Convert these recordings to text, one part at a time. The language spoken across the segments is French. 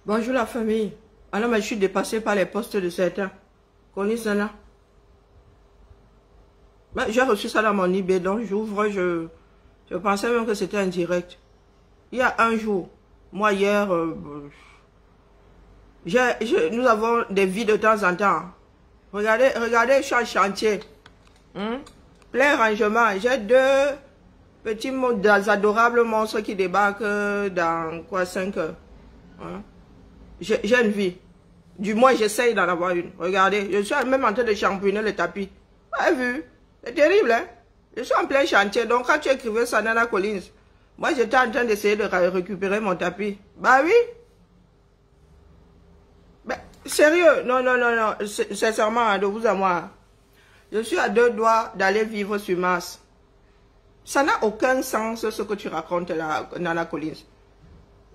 Bonjour la famille. Alors, mais je suis dépassée par les postes de certains. Connais ça là? J'ai reçu ça dans mon eBay, donc j'ouvre, je pensais même que c'était un direct. Il y a un jour, moi hier, nous avons des vies de temps en temps. Regardez, je suis en chantier. Plein rangement. J'ai deux petits adorables monstres qui débarquent dans quoi, 5 heures. J'ai une vie. Du moins, j'essaye d'en avoir une. Regardez, je suis même en train de champouiner le tapis. Vous avez vu? C'est terrible, hein? Je suis en plein chantier. Donc, quand tu écrivais ça, Nana Collins, moi, j'étais en train d'essayer de récupérer mon tapis. Bah oui. Ben, sérieux? Non. Sincèrement, de vous à moi. Je suis à 2 doigts d'aller vivre sur Mars. Ça n'a aucun sens ce que tu racontes là, Nana Collins.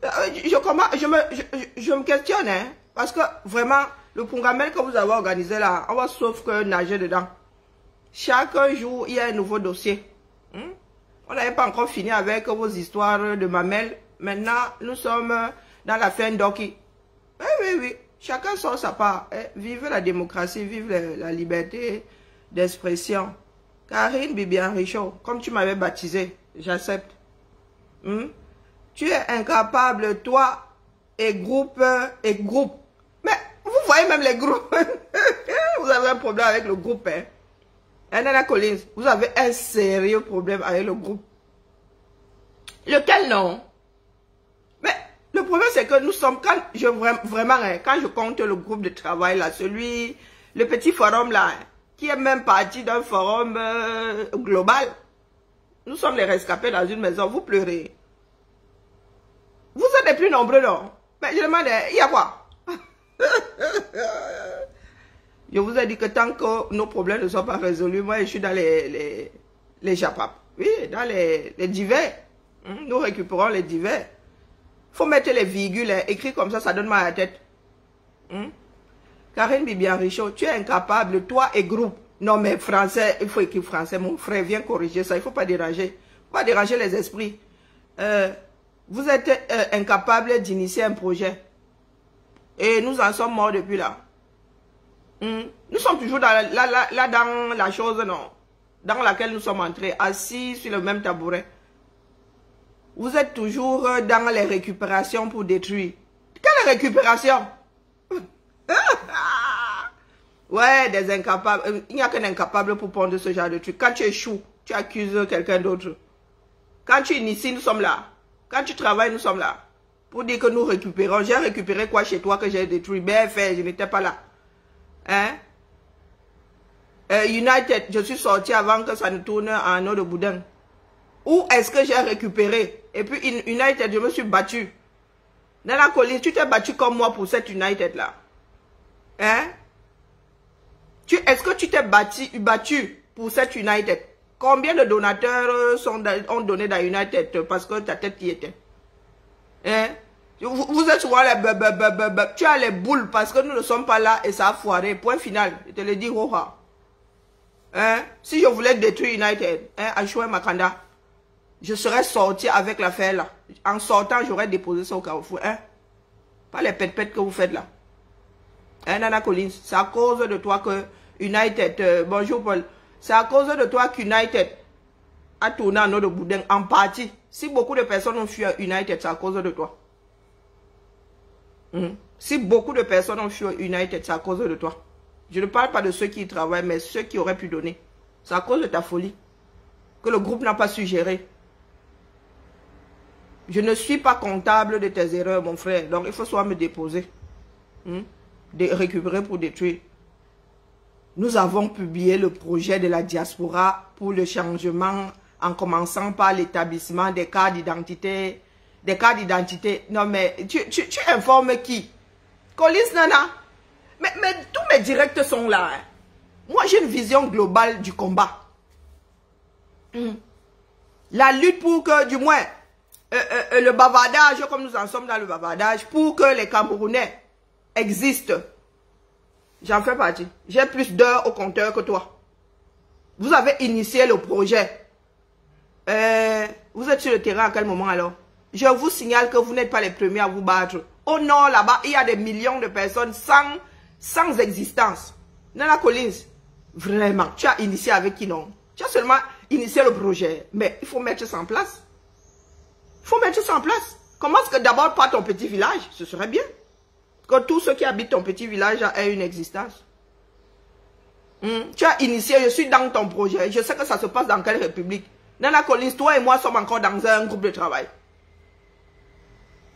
Je me questionne, hein, parce que vraiment, le programme que vous avez organisé là, on va sauf que nager dedans. Chaque jour, il y a un nouveau dossier. On n'avait pas encore fini avec vos histoires de mamelles. Maintenant, nous sommes dans la fin d'Oki. Oui. Chacun sort sa part. Vive la démocratie, vive la liberté d'expression. Karine Bibian Richaud, comme tu m'avais baptisé, j'accepte. Tu es incapable, toi, et groupe. Mais vous voyez même les groupes. Vous avez un problème avec le groupe. Nana Collins, vous avez un sérieux problème avec le groupe. Lequel non? Mais le problème c'est que nous sommes, quand je compte le groupe de travail là, le petit forum là, qui est même parti d'un forum global. Nous sommes les rescapés dans une maison, vous pleurez. Vous êtes les plus nombreux, non? Mais je demande, il y a quoi? Je vous ai dit que tant que nos problèmes ne sont pas résolus, moi je suis dans les JAPAP. Oui, dans les divers. Nous récupérons les divers. Il faut mettre les virgules, écrit comme ça donne mal à la tête. Karine Bibian Richaud, tu es incapable, toi et groupe. Non mais français, il faut écrire français, mon frère, viens corriger ça, il ne faut pas déranger. Il ne faut pas déranger les esprits. Vous êtes incapable d'initier un projet. Et nous en sommes morts depuis là. Nous sommes toujours dans la chose, non, dans laquelle nous sommes entrés, assis sur le même tabouret. Vous êtes toujours dans les récupérations pour détruire. Quelle récupération? Ouais, des incapables. Il n'y a qu'un incapable pour prendre ce genre de truc. Quand tu échoues, tu accuses quelqu'un d'autre. Quand tu inities, nous sommes là. Quand tu travailles, nous sommes là. Pour dire que nous récupérons. J'ai récupéré quoi chez toi que j'ai détruit? BFR, je n'étais pas là. United, je suis sorti avant que ça ne tourne en eau de boudin. Où est-ce que j'ai récupéré? Et puis United, je me suis battu. Nana Collins, tu t'es battu comme moi pour cette United là. Est-ce que tu t'es battu pour cette United? Combien de donateurs ont donné dans United parce que ta tête y était? Vous êtes souvent tu as les boules parce que nous ne sommes pas là et ça a foiré. Point final. Je te le dis, roha. Si je voulais détruire United, Achoué Makanda, je serais sorti avec l'affaire là. En sortant, j'aurais déposé ça au Carrefour. Pas les pètes que vous faites là. Nana Collins, c'est à cause de toi que United, bonjour Paul, c'est à cause de toi qu'United a tourné en eau de boudin en partie. Si beaucoup de personnes ont fui à United, c'est à cause de toi. Si beaucoup de personnes ont fui à United, c'est à cause de toi. Je ne parle pas de ceux qui y travaillent, mais ceux qui auraient pu donner. C'est à cause de ta folie que le groupe n'a pas su gérer. Je ne suis pas comptable de tes erreurs, mon frère. Donc, il faut soit me déposer. De récupérer pour détruire. Nous avons publié le projet de la diaspora pour le changement en commençant par l'établissement des cartes d'identité. Des cartes d'identité. Non, mais tu informes qui? Collins Nana? Mais tous mes directs sont là. Moi, j'ai une vision globale du combat. La lutte pour que, du moins, le bavardage, comme nous en sommes dans le bavardage, pour que les Camerounais existent. J'en fais partie. J'ai plus d'heures au compteur que toi. Vous avez initié le projet. Vous êtes sur le terrain à quel moment alors? Je vous signale que vous n'êtes pas les premiers à vous battre. Au nord, là-bas, il y a des millions de personnes sans existence. Nana Collins, vraiment, tu as initié avec qui non? Tu as seulement initié le projet, mais il faut mettre ça en place. Il faut mettre ça en place. Commence que d'abord par ton petit village, ce serait bien. Que tous ceux qui habitent ton petit village aient une existence. Tu as initié, je suis dans ton projet, je sais que ça se passe dans quelle république. Nana Collins, toi et moi sommes encore dans un groupe de travail.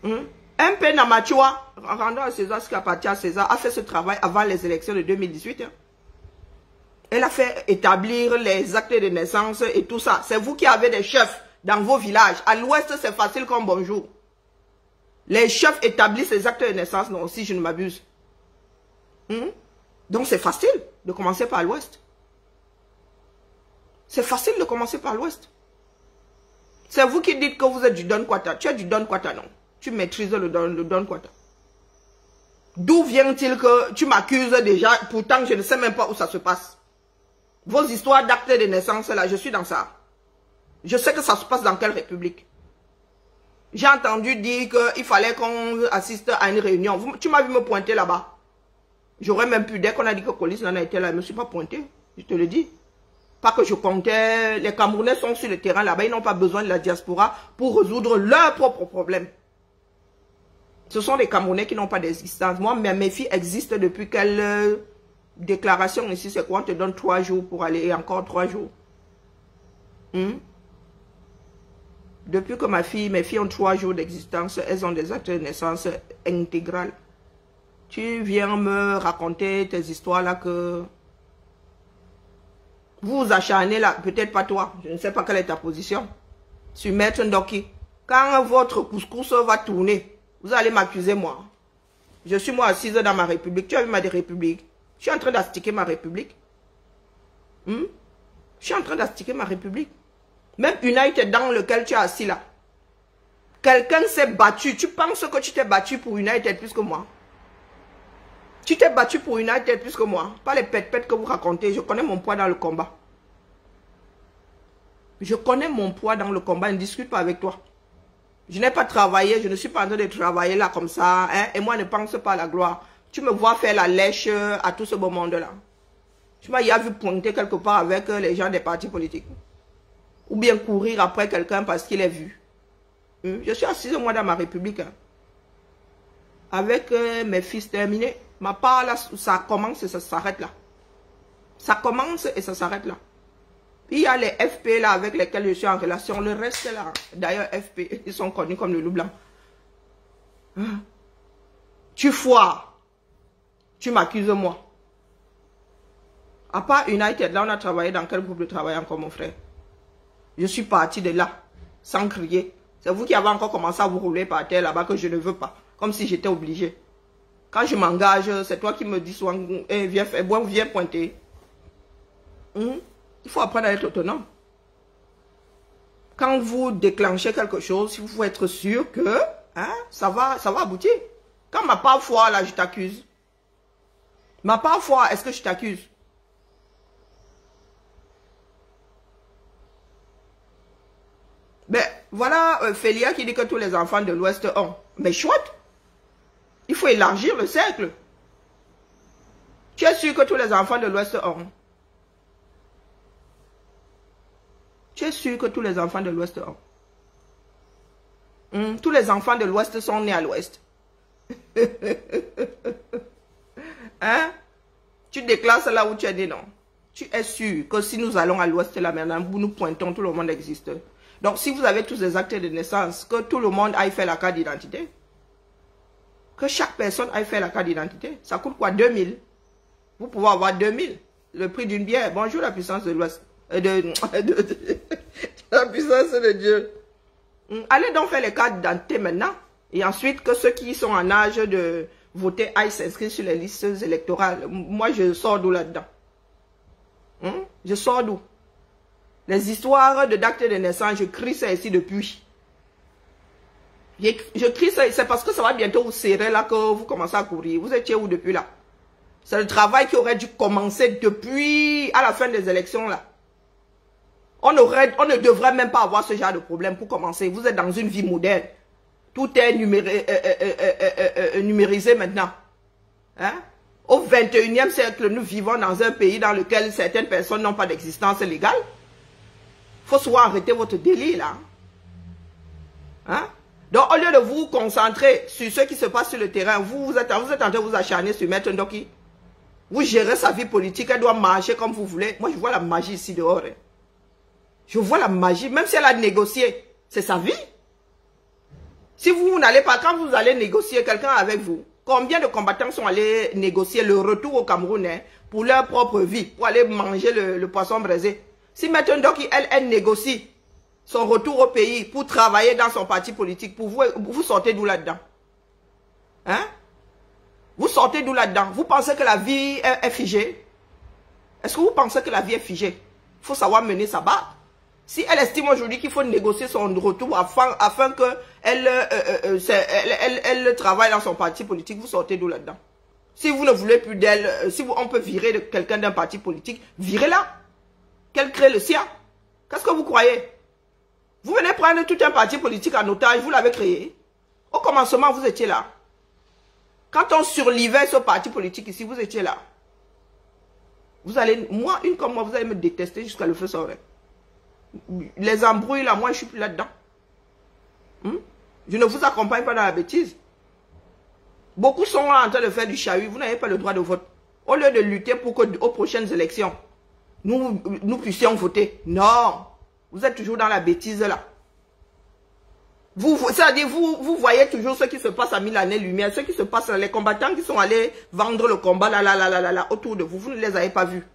MP Namachua, rendons à César ce qui appartient à César, a fait ce travail avant les élections de 2018. Hein. Elle a fait établir les actes de naissance et tout ça. C'est vous qui avez des chefs dans vos villages. À l'ouest, c'est facile comme bonjour. Les chefs établissent les actes de naissance, non, si je ne m'abuse. Donc c'est facile de commencer par l'ouest. C'est facile de commencer par l'ouest. C'est vous qui dites que vous êtes du Don Kwata. Tu es du Don Kwata, non? Tu maîtrises le Don Kwata. D'où vient-il que tu m'accuses déjà, pourtant je ne sais même pas où ça se passe. Vos histoires d'actes de naissance, là, je suis dans ça. Je sais que ça se passe dans quelle république. J'ai entendu dire qu'il fallait qu'on assiste à une réunion. Tu m'as vu me pointer là-bas. J'aurais même pu, dès qu'on a dit que Collins en a été là, je ne me suis pas pointé. Je te le dis. Pas que je comptais. Les Camerounais sont sur le terrain là-bas. Ils n'ont pas besoin de la diaspora pour résoudre leurs propres problèmes. Ce sont les Camerounais qui n'ont pas d'existence. Moi, mes filles existent depuis quelle déclaration ici? C'est quoi? On te donne 3 jours pour aller et encore 3 jours. Depuis que mes filles ont 3 jours d'existence, elles ont des actes de naissance intégrales. Tu viens me raconter tes histoires là que vous vous acharnez là, peut-être pas toi, je ne sais pas quelle est ta position, sur Maître Ndoki. Quand votre couscous va tourner, vous allez m'accuser moi. Je suis moi assise dans ma république. Tu as vu ma république? Je suis en train d'astiquer ma république. Je suis en train d'astiquer ma république. Même United dans lequel tu es assis là. Quelqu'un s'est battu. Tu penses que tu t'es battu pour United plus que moi? Tu t'es battu pour United plus que moi. Pas les pètes-pètes que vous racontez. Je connais mon poids dans le combat. Je connais mon poids dans le combat. Je ne discute pas avec toi. Je n'ai pas travaillé. Je ne suis pas en train de travailler là comme ça. Hein, et moi, ne pense pas à la gloire. Tu me vois faire la lèche à tout ce beau monde-là. Tu m'as vu pointer quelque part avec les gens des partis politiques. Ou bien courir après quelqu'un parce qu'il est vu. Je suis assise moi dans ma république. Hein. Avec mes fils terminés. Ma part là, ça commence et ça s'arrête là. Ça commence et ça s'arrête là. Puis il y a les FP là avec lesquels je suis en relation. Le reste là, d'ailleurs FP, ils sont connus comme le loup blanc. Tu foires. Tu m'accuses moi. À part United, là on a travaillé dans quel groupe de travail encore mon frère? Je suis parti de là, sans crier. C'est vous qui avez encore commencé à vous rouler par terre là-bas que je ne veux pas. Comme si j'étais obligé. Quand je m'engage, c'est toi qui me dis souvent, hey, viens pointer. Il faut apprendre à être autonome. Quand vous déclenchez quelque chose, il faut être sûr que ça va aboutir. Quand ma part foire, là, je t'accuse. Ma part foire, est-ce que je t'accuse? Ben, voilà Félia qui dit que tous les enfants de l'Ouest ont. Mais chouette. Il faut élargir le cercle. Tu es sûr que tous les enfants de l'Ouest ont? Tu es sûr que tous les enfants de l'Ouest ont? Tous les enfants de l'Ouest sont nés à l'Ouest. Hein? Tu déclares là où tu es né, non? Tu es sûr que si nous allons à l'Ouest là maintenant, nous pointons, tout le monde existe. Donc si vous avez tous les actes de naissance, que tout le monde aille faire la carte d'identité. Que chaque personne aille faire la carte d'identité. Ça coûte quoi? 2000. Vous pouvez avoir 2000. Le prix d'une bière. Bonjour la puissance de l'Ouest. La puissance de Dieu. Allez donc faire les cartes d'identité maintenant. Et ensuite que ceux qui sont en âge de voter aillent s'inscrire sur les listes électorales. Moi je sors d'où là-dedans? Je sors d'où? Les histoires de d'actes de naissance, je crie ça ici depuis. Je crie ça, c'est parce que ça va bientôt vous serrer là que vous commencez à courir. Vous étiez où depuis là? C'est le travail qui aurait dû commencer depuis à la fin des élections là. On ne devrait même pas avoir ce genre de problème pour commencer. Vous êtes dans une vie moderne. Tout est numérisé maintenant. Hein? Au 21e siècle, nous vivons dans un pays dans lequel certaines personnes n'ont pas d'existence légale. Il faut soit arrêter votre délire là. Hein? Donc, au lieu de vous concentrer sur ce qui se passe sur le terrain, vous êtes en train de vous acharner sur Maître Ndoki. Vous gérez sa vie politique, elle doit marcher comme vous voulez. Moi, je vois la magie ici dehors. Hein. Je vois la magie, même si elle a négocié, c'est sa vie. Si vous n'allez pas, quand vous allez négocier quelqu'un avec vous, combien de combattants sont allés négocier le retour au Cameroun hein, pour leur propre vie, pour aller manger le poisson braisé? Si maintenant, donc, elle négocie son retour au pays pour travailler dans son parti politique, pour vous sortez d'où là-dedans? Hein? Vous sortez d'où là-dedans? Vous pensez que la vie est figée? Est-ce que vous pensez que la vie est figée? Il faut savoir mener sa barre. Si elle estime aujourd'hui qu'il faut négocier son retour afin qu'elle elle travaille dans son parti politique, vous sortez d'où là-dedans? Si vous ne voulez plus d'elle, si on peut virer quelqu'un d'un parti politique, virez-la. Qu'elle crée le sien. Qu'est-ce que vous croyez? Vous venez prendre tout un parti politique en otage, vous l'avez créé. Au commencement, vous étiez là. Quand on surlivait ce parti politique ici, vous étiez là. Vous allez, moi, une comme moi, vous allez me détester jusqu'à le feu saurait. Les embrouilles là, moi, je suis plus là-dedans. Je ne vous accompagne pas dans la bêtise. Beaucoup sont là en train de faire du chahut. Vous n'avez pas le droit de vote. Au lieu de lutter pour qu'aux prochaines élections, nous puissions voter. Non. Vous êtes toujours dans la bêtise là. C'est-à-dire, vous voyez toujours ce qui se passe à 1000 années-lumière, ce qui se passe, les combattants qui sont allés vendre le combat là, autour de vous, vous ne les avez pas vus.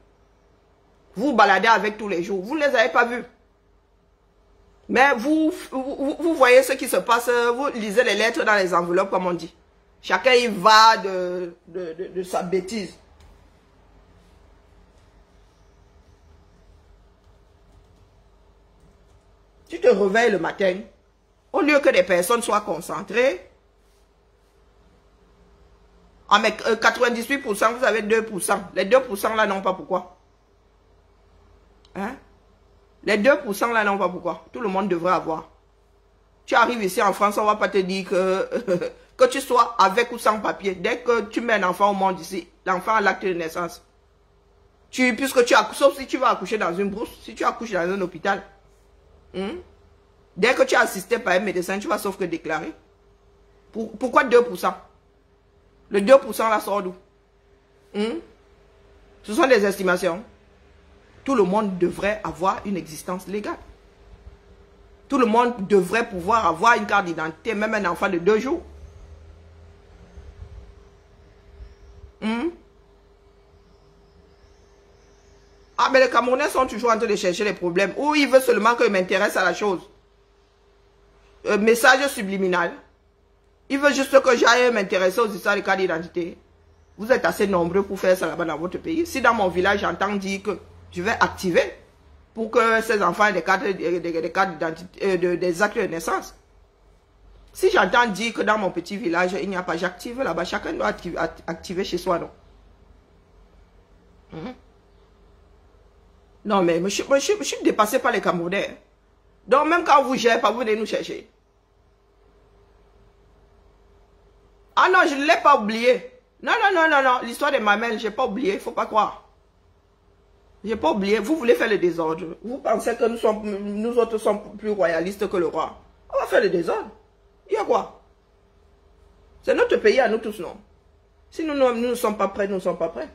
Vous baladez avec tous les jours, vous ne les avez pas vus. Mais vous voyez ce qui se passe, vous lisez les lettres dans les enveloppes, comme on dit. Chacun y va de sa bêtise. Tu te réveilles le matin, au lieu que des personnes soient concentrées, en 98%, vous avez 2%. Les 2% là, non pas pourquoi. Hein? Les 2% là, non pas pourquoi. Tout le monde devrait avoir. Tu arrives ici en France, on ne va pas te dire que tu sois avec ou sans papier. Dès que tu mets un enfant au monde ici, l'enfant a l'acte de naissance. Puisque sauf si tu vas accoucher dans une brousse, si tu accouches dans un hôpital. Dès que tu as assisté par un médecin, tu vas sauf que déclarer. Pourquoi 2%? Le 2% là sort d'où? Ce sont des estimations. Tout le monde devrait avoir une existence légale. Tout le monde devrait pouvoir avoir une carte d'identité, même un enfant de 2 jours. Ah, mais les Camerounais sont toujours en train de chercher les problèmes. Ou ils veulent seulement que je m'intéresse à la chose. Message subliminal. Ils veulent juste que j'aille m'intéresser aux histoires de cartes d'identité. Vous êtes assez nombreux pour faire ça là-bas dans votre pays. Si dans mon village, j'entends dire que je vais activer pour que ces enfants aient des cartes d'identité, des actes de naissance. Si j'entends dire que dans mon petit village, il n'y a pas, j'active là-bas. Chacun doit activer chez soi, non? Non, mais je suis dépassé par les Camerounais. Donc, même quand vous gérez pas, vous venez nous chercher. Ah non, je ne l'ai pas oublié. Non. L'histoire des mamelles, je n'ai pas oublié. Il ne faut pas croire. Je n'ai pas oublié. Vous voulez faire le désordre. Vous pensez que nous autres sommes plus royalistes que le roi. On va faire le désordre. Il y a quoi? C'est notre pays à nous tous, non? Si nous ne sommes pas prêts, nous ne sommes pas prêts.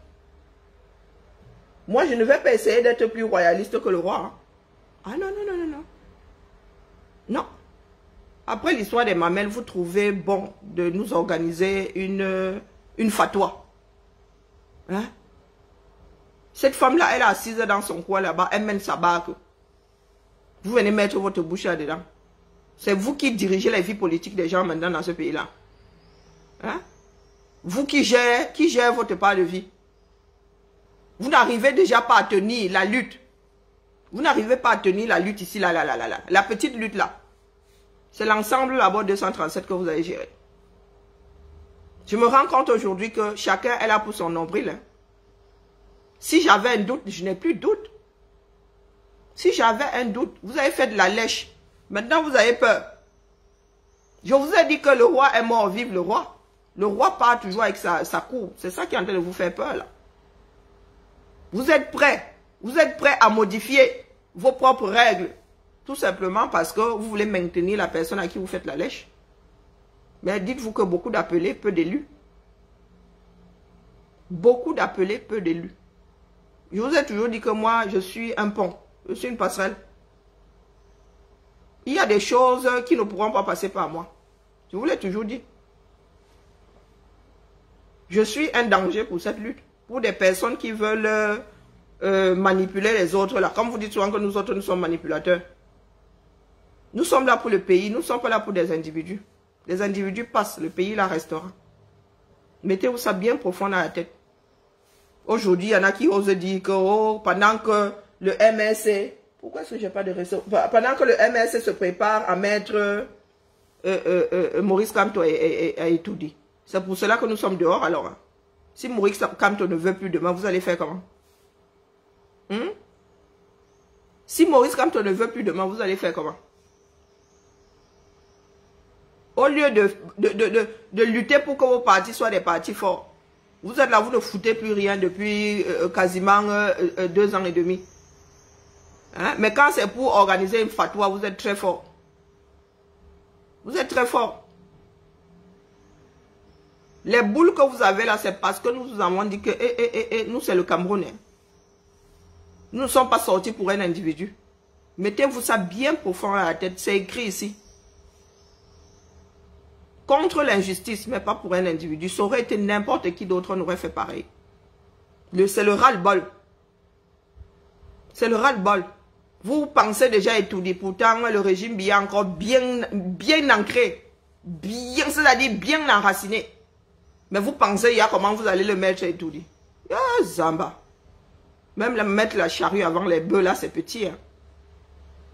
Moi, je ne vais pas essayer d'être plus royaliste que le roi. Hein. Ah non. Non. Après l'histoire des mamelles, vous trouvez bon de nous organiser une fatwa. Hein? Cette femme-là, elle est assise dans son coin là-bas, elle mène sa barque. Vous venez mettre votre bouche là-dedans. C'est vous qui dirigez la vie politique des gens maintenant dans ce pays-là. Hein? Vous qui gérez votre part de vie. Vous n'arrivez déjà pas à tenir la lutte. Vous n'arrivez pas à tenir la lutte ici, là. La petite lutte là. C'est l'ensemble là-bas 237 que vous avez géré. Je me rends compte aujourd'hui que chacun est là pour son nombril. Hein. Si j'avais un doute, je n'ai plus de doute. Si j'avais un doute, vous avez fait de la lèche. Maintenant, vous avez peur. Je vous ai dit que le roi est mort, vive le roi. Le roi part toujours avec sa cour. C'est ça qui est en train de vous faire peur là. Vous êtes prêts. Vous êtes prêts à modifier vos propres règles. Tout simplement parce que vous voulez maintenir la personne à qui vous faites la lèche. Mais dites-vous que beaucoup d'appelés, peu d'élus. Beaucoup d'appelés, peu d'élus. Je vous ai toujours dit que moi, je suis un pont. Je suis une passerelle. Il y a des choses qui ne pourront pas passer par moi. Je vous l'ai toujours dit. Je suis un danger pour cette lutte. Pour des personnes qui veulent manipuler les autres. Là. Comme vous dites souvent que nous autres, nous sommes manipulateurs. Nous sommes là pour le pays. Nous ne sommes pas là pour des individus. Les individus passent. Le pays là restera. Mettez-vous ça bien profond dans la tête. Aujourd'hui, il y en a qui osent dire que pendant que le MSC... Pourquoi est-ce que je n'ai pas de réseau? Pendant que le MSC se prépare à mettre Maurice Kamto à étudier. C'est pour cela que nous sommes dehors alors. Hein. Si Maurice Kamto ne veut plus demain, vous allez faire comment? Si Maurice Kamto ne veut plus demain, vous allez faire comment? Au lieu de lutter pour que vos partis soient des partis forts, vous êtes là, vous ne foutez plus rien depuis quasiment 2 ans et demi. Hein? Mais quand c'est pour organiser une fatwa, vous êtes très fort. Vous êtes très fort. Les boules que vous avez là, c'est parce que nous vous avons dit que nous, c'est le Cameroun. Hein. Nous ne sommes pas sortis pour un individu. Mettez-vous ça bien profond à la tête. C'est écrit ici. Contre l'injustice, mais pas pour un individu. Ça aurait été n'importe qui d'autre n'aurait fait pareil. C'est le ras-le-bol. C'est le ras-le-bol. Vous pensez déjà étudier. Pourtant, le régime est encore bien ancré. Bien, c'est-à-dire bien enraciné. Mais vous pensez, il y a comment vous allez le mettre à étudier. Ah, Zamba. Même mettre la charrue avant les bœufs, là, c'est petit.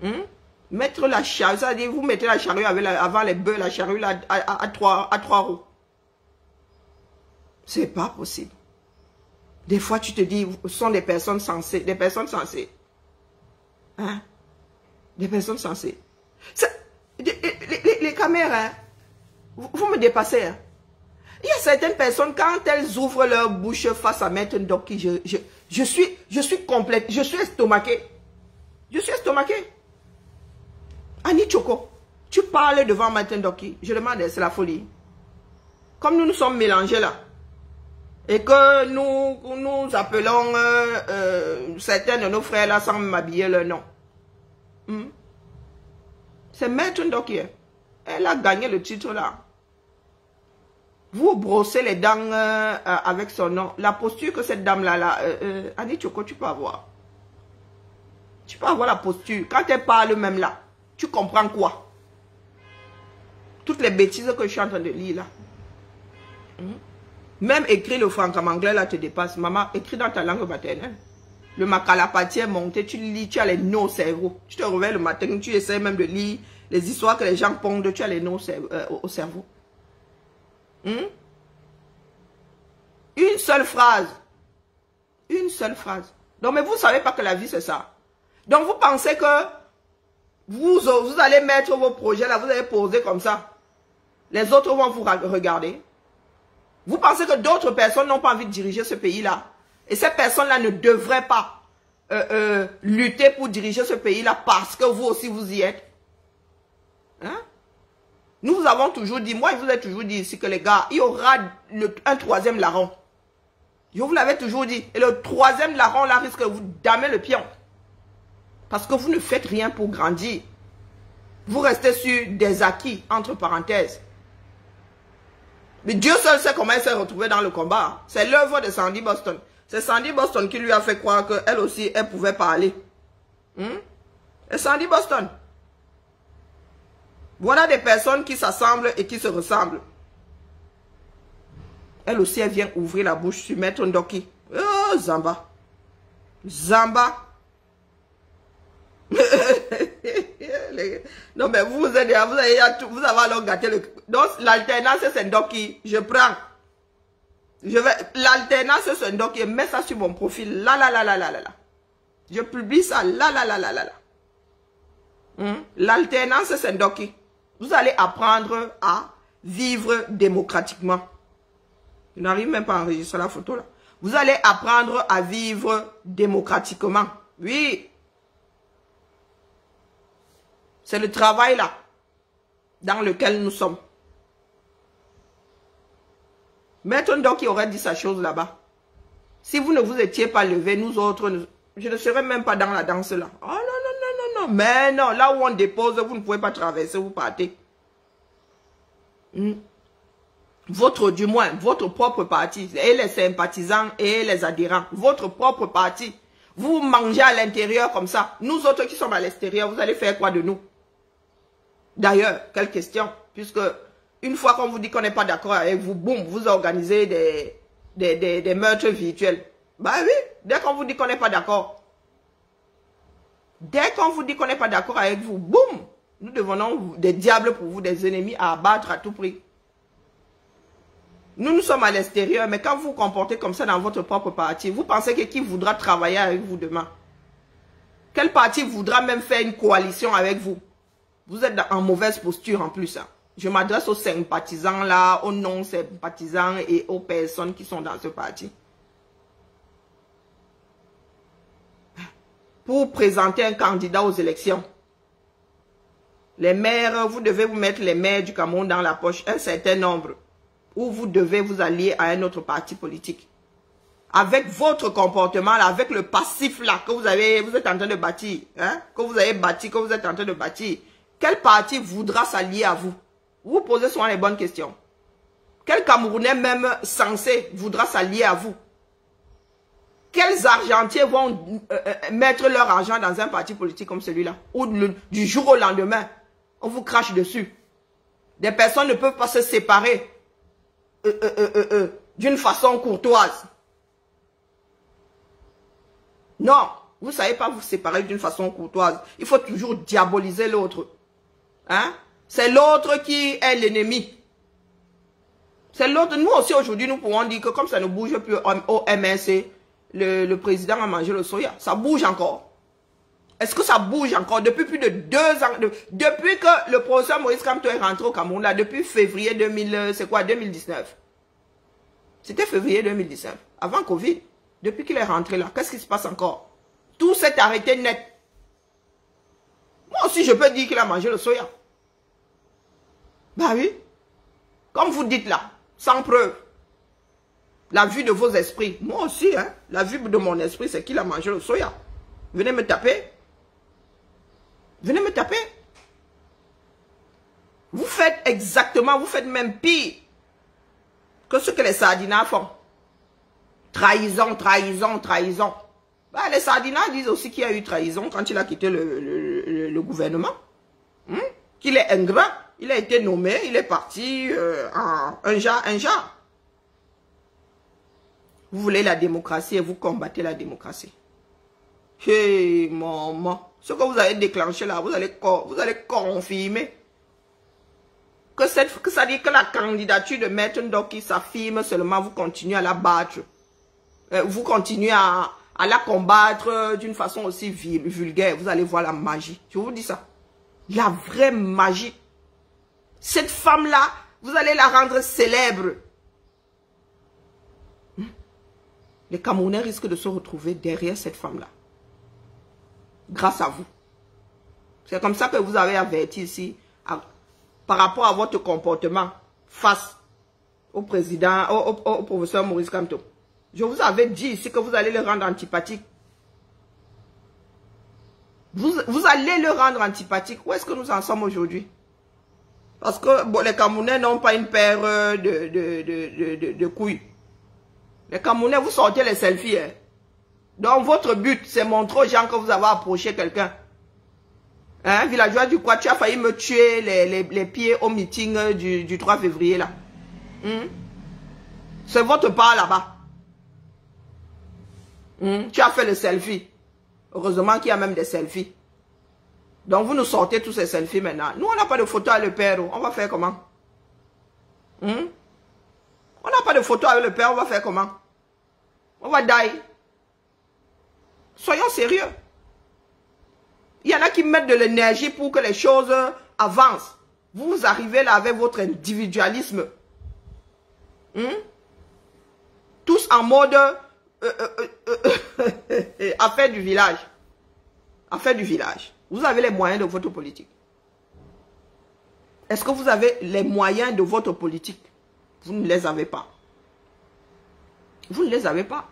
Hein? Mettre la charrue, c'est-à-dire vous mettez la charrue avant les bœufs, la charrue là, à trois roues. C'est pas possible. Des fois, tu te dis, ce sont des personnes sensées. Des personnes sensées. Hein? Des personnes sensées. Les caméras, hein? Vous me dépassez. Hein? Il y a certaines personnes, quand elles ouvrent leur bouche face à Maître Ndoki, je suis complète, je suis estomaquée. Je suis estomaquée. Annie Choco, tu parles devant Maître Ndoki. Je demande, c'est la folie. Comme nous nous sommes mélangés là, et que nous appelons certains de nos frères là sans m'habiller leur nom. C'est Maître Ndoki. Elle a gagné le titre là. Vous brossez les dents avec son nom. La posture que cette dame-là, Annie Choco, tu peux avoir. Tu peux avoir la posture. Quand elle parle même là, tu comprends quoi? Toutes les bêtises que je suis en train de lire là. Même écrire le franc-anglais là te dépasse. Maman, écris dans ta langue maternelle. Le macalapati est monté, tu lis, tu as les nœuds au cerveau. Tu te réveilles le matin, tu essaies même de lire les histoires que les gens pondent, tu as les nœuds au cerveau. Une seule phrase. Une seule phrase. Donc, mais vous ne savez pas que la vie, c'est ça. Donc, vous pensez que vous allez mettre vos projets là, vous allez poser comme ça. Les autres vont vous regarder. Vous pensez que d'autres personnes n'ont pas envie de diriger ce pays-là. Et ces personnes-là ne devraient pas lutter pour diriger ce pays-là parce que vous aussi, vous y êtes. Hein? Nous vous avons toujours dit, moi je vous ai toujours dit ici que les gars, il y aura un troisième larron. Je vous l'avais toujours dit. Et le troisième larron là risque de vous damer le pion. Parce que vous ne faites rien pour grandir. Vous restez sur des acquis, entre parenthèses. Mais Dieu seul sait comment elle s'est retrouvée dans le combat. C'est l'œuvre de Sandy Boston. C'est Sandy Boston qui lui a fait croire qu'elle aussi, elle pouvait parler. Et Sandy Boston. Voilà des personnes qui s'assemblent et qui se ressemblent. Elle aussi, elle vient ouvrir la bouche sur Maître Ndoki. Oh, Zamba. Zamba. Non, mais vous avez alors gâté le... Donc, l'alternance, c'est Ndoki. Je prends. L'alternance, c'est Ndoki. Mets ça sur mon profil. Là. Je publie ça. Là. L'alternance, c'est Ndoki. Vous allez apprendre à vivre démocratiquement. Je n'arrive même pas à enregistrer la photo là. Vous allez apprendre à vivre démocratiquement. Oui. C'est le travail là, dans lequel nous sommes. Maître Ndoki aurait dit sa chose là-bas. Si vous ne vous étiez pas levé, nous autres, je ne serais même pas dans la danse là. Oh non, non, non, non, non. Mais non, là où on dépose, vous ne pouvez pas traverser, vous partez. Du moins, votre propre parti, et les sympathisants et les adhérents, votre propre parti, vous mangez à l'intérieur comme ça. Nous autres qui sommes à l'extérieur, vous allez faire quoi de nous? D'ailleurs, quelle question? Puisque une fois qu'on vous dit qu'on n'est pas d'accord avec vous, boum, vous organisez des meurtres virtuels. Bah oui, dès qu'on vous dit qu'on n'est pas d'accord. Dès qu'on vous dit qu'on n'est pas d'accord avec vous, boum, nous devenons des diables pour vous, des ennemis à abattre à tout prix. Nous sommes à l'extérieur, mais quand vous vous comportez comme ça dans votre propre parti, vous pensez que qui voudra travailler avec vous demain? Quel parti voudra même faire une coalition avec vous? Vous êtes en mauvaise posture en plus. Hein. Je m'adresse aux sympathisants là, aux non-sympathisants et aux personnes qui sont dans ce parti. Pour présenter un candidat aux élections, les maires, vous devez vous mettre les maires du Cameroun dans la poche, un certain nombre, ou vous devez vous allier à un autre parti politique. Avec votre comportement, là, avec le passif là que vous êtes en train de bâtir, hein, que vous avez bâti, que vous êtes en train de bâtir, quel parti voudra s'allier à vous? Vous posez souvent les bonnes questions. Quel Camerounais même censé voudra s'allier à vous? Quels argentiers vont mettre leur argent dans un parti politique comme celui-là? Ou du jour au lendemain, on vous crache dessus. Des personnes ne peuvent pas se séparer d'une façon courtoise. Non, vous ne savez pas vous séparer d'une façon courtoise. Il faut toujours diaboliser l'autre. Hein? C'est l'autre qui est l'ennemi. C'est l'autre. Nous aussi aujourd'hui, nous pouvons dire que comme ça ne bouge plus au MNC, le président a mangé le soya. Ça bouge encore. Est-ce que ça bouge encore? Depuis plus de 2 ans, depuis que le professeur Maurice Kamto est rentré au Cameroun, là, depuis février 2019. C'était février 2019, avant Covid. Depuis qu'il est rentré là, qu'est-ce qui se passe encore? Tout s'est arrêté net. Moi aussi, je peux dire qu'il a mangé le soya. Bah oui. Comme vous dites là, sans preuve. La vue de vos esprits. Moi aussi, hein. La vue de mon esprit, c'est qu'il a mangé le soya. Venez me taper. Venez me taper. Vous faites exactement, vous faites même pire que ce que les Sardinats font. Trahison, trahison, trahison. Bah, les Sardinats disent aussi qu'il y a eu trahison quand il a quitté le gouvernement. Qu'il est ingrat. Il a été nommé, il est parti un genre. Vous voulez la démocratie et vous combattez la démocratie. Hey, maman. Ce que vous avez déclenché là, vous allez confirmer que ça dit que la candidature de Maître Ndoki s'affirme seulement, vous continuez à la battre. Vous continuez à la combattre d'une façon aussi vulgaire. Vous allez voir la magie. Je vous dis ça. La vraie magie. Cette femme-là, vous allez la rendre célèbre. Les Camerounais risquent de se retrouver derrière cette femme-là. Grâce à vous. C'est comme ça que vous avez averti ici par rapport à votre comportement face au président, au professeur Maurice Kamto. Je vous avais dit ici que vous allez le rendre antipathique. Vous allez le rendre antipathique. Où est-ce que nous en sommes aujourd'hui? Parce que bon, les Camerounais n'ont pas une paire de couilles. Les Camerounais, vous sortez les selfies. Hein. Donc, votre but, c'est montrer aux gens que vous avez approché quelqu'un. Hein, villageois du quoi, tu as failli me tuer les pieds au meeting du 3 février, là. C'est votre part là-bas. Tu as fait le selfie. Heureusement qu'il y a même des selfies. Donc, vous nous sortez tous ces selfies maintenant. Nous, on n'a pas de photo avec le père. On va faire comment? On n'a pas de photo avec le père. On va faire comment? On va die. Soyons sérieux. Il y en a qui mettent de l'énergie pour que les choses avancent. Vous arrivez là avec votre individualisme. Tous en mode affaire du village. Affaire du village. Vous avez les moyens de votre politique. Est-ce que vous avez les moyens de votre politique? Vous ne les avez pas. Vous ne les avez pas.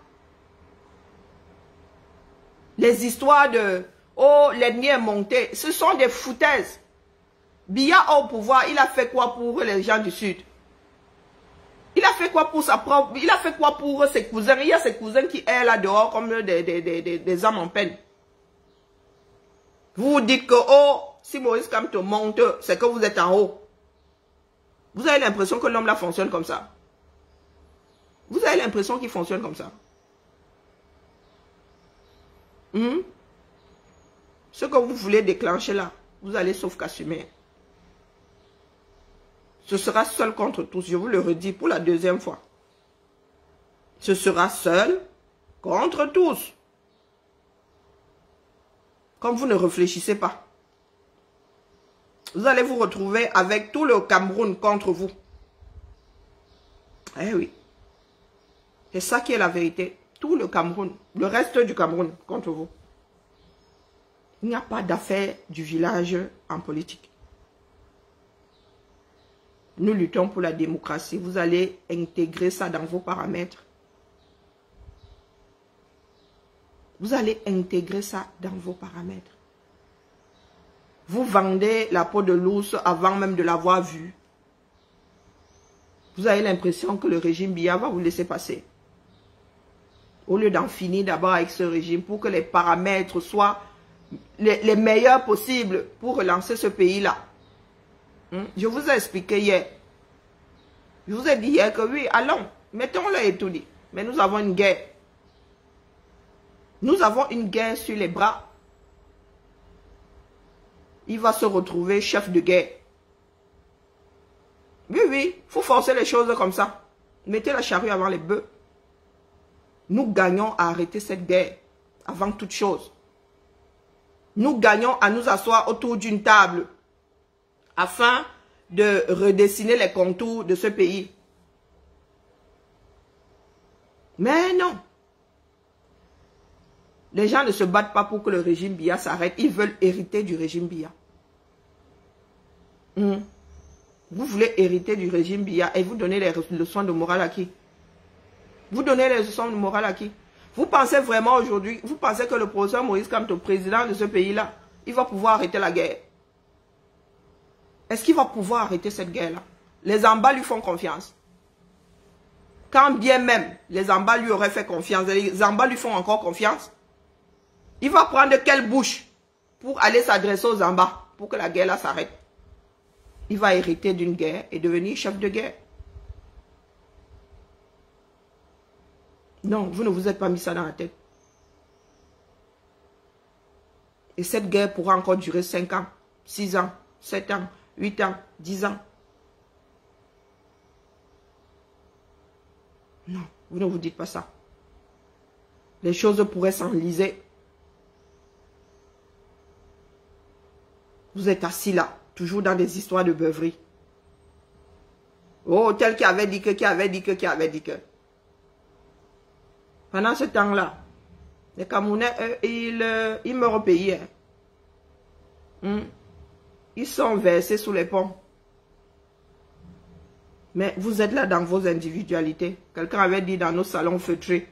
Les histoires de « Oh, l'ennemi est monté », ce sont des foutaises. Biya au pouvoir, il a fait quoi pour les gens du Sud? Il a fait quoi pour sa propre... Il a fait quoi pour ses cousins? Il y a ses cousins qui est là dehors comme des âmes en peine. Vous vous dites que, oh, si Maurice Kamto monte, c'est que vous êtes en haut. Vous avez l'impression que l'homme là fonctionne comme ça. Vous avez l'impression qu'il fonctionne comme ça. Ce que vous voulez déclencher là, vous allez sauf qu'assumer. Ce sera seul contre tous. Je vous le redis pour la deuxième fois. Ce sera seul contre tous. Comme vous ne réfléchissez pas. Vous allez vous retrouver avec tout le Cameroun contre vous. Eh oui. C'est ça qui est la vérité. Tout le Cameroun, le reste du Cameroun contre vous. Il n'y a pas d'affaire du village en politique. Nous luttons pour la démocratie. Vous allez intégrer ça dans vos paramètres. Vous allez intégrer ça dans vos paramètres. Vous vendez la peau de l'ours avant même de l'avoir vue. Vous avez l'impression que le régime Biya va vous laisser passer. Au lieu d'en finir d'abord avec ce régime pour que les paramètres soient les meilleurs possibles pour relancer ce pays-là. Je vous ai expliqué hier. Je vous ai dit hier que oui, allons, mettons-le et tout dit. Mais nous avons une guerre. Nous avons une guerre sur les bras. Il va se retrouver chef de guerre. Oui, oui, il faut forcer les choses comme ça. Mettez la charrue avant les bœufs. Nous gagnons à arrêter cette guerre avant toute chose. Nous gagnons à nous asseoir autour d'une table afin de redessiner les contours de ce pays. Mais non. Les gens ne se battent pas pour que le régime Biya s'arrête. Ils veulent hériter du régime Biya. Vous voulez hériter du régime Biya et vous donnez les leçons de morale à qui? Vous donnez les leçons de morale à qui? Vous pensez vraiment aujourd'hui, vous pensez que le professeur Maurice Kamto, président de ce pays-là, il va pouvoir arrêter la guerre? Est-ce qu'il va pouvoir arrêter cette guerre-là? Les Amba lui font confiance. Quand bien même les Amba lui auraient fait confiance, les Amba lui font encore confiance, il va prendre quelle bouche pour aller s'adresser aux Amba pour que la guerre-là s'arrête? Il va hériter d'une guerre et devenir chef de guerre. Non, vous ne vous êtes pas mis ça dans la tête. Et cette guerre pourra encore durer 5 ans, 6 ans, 7 ans, 8 ans, 10 ans. Non, vous ne vous dites pas ça. Les choses pourraient s'enliser. Vous êtes assis là, toujours dans des histoires de beuverie. Oh, tel qui avait dit que, qui avait dit que, qui avait dit que. Pendant ce temps-là, les Camerounais, ils meurent au pays. Ils sont versés sous les ponts. Mais vous êtes là dans vos individualités. Quelqu'un avait dit dans nos salons feutrés.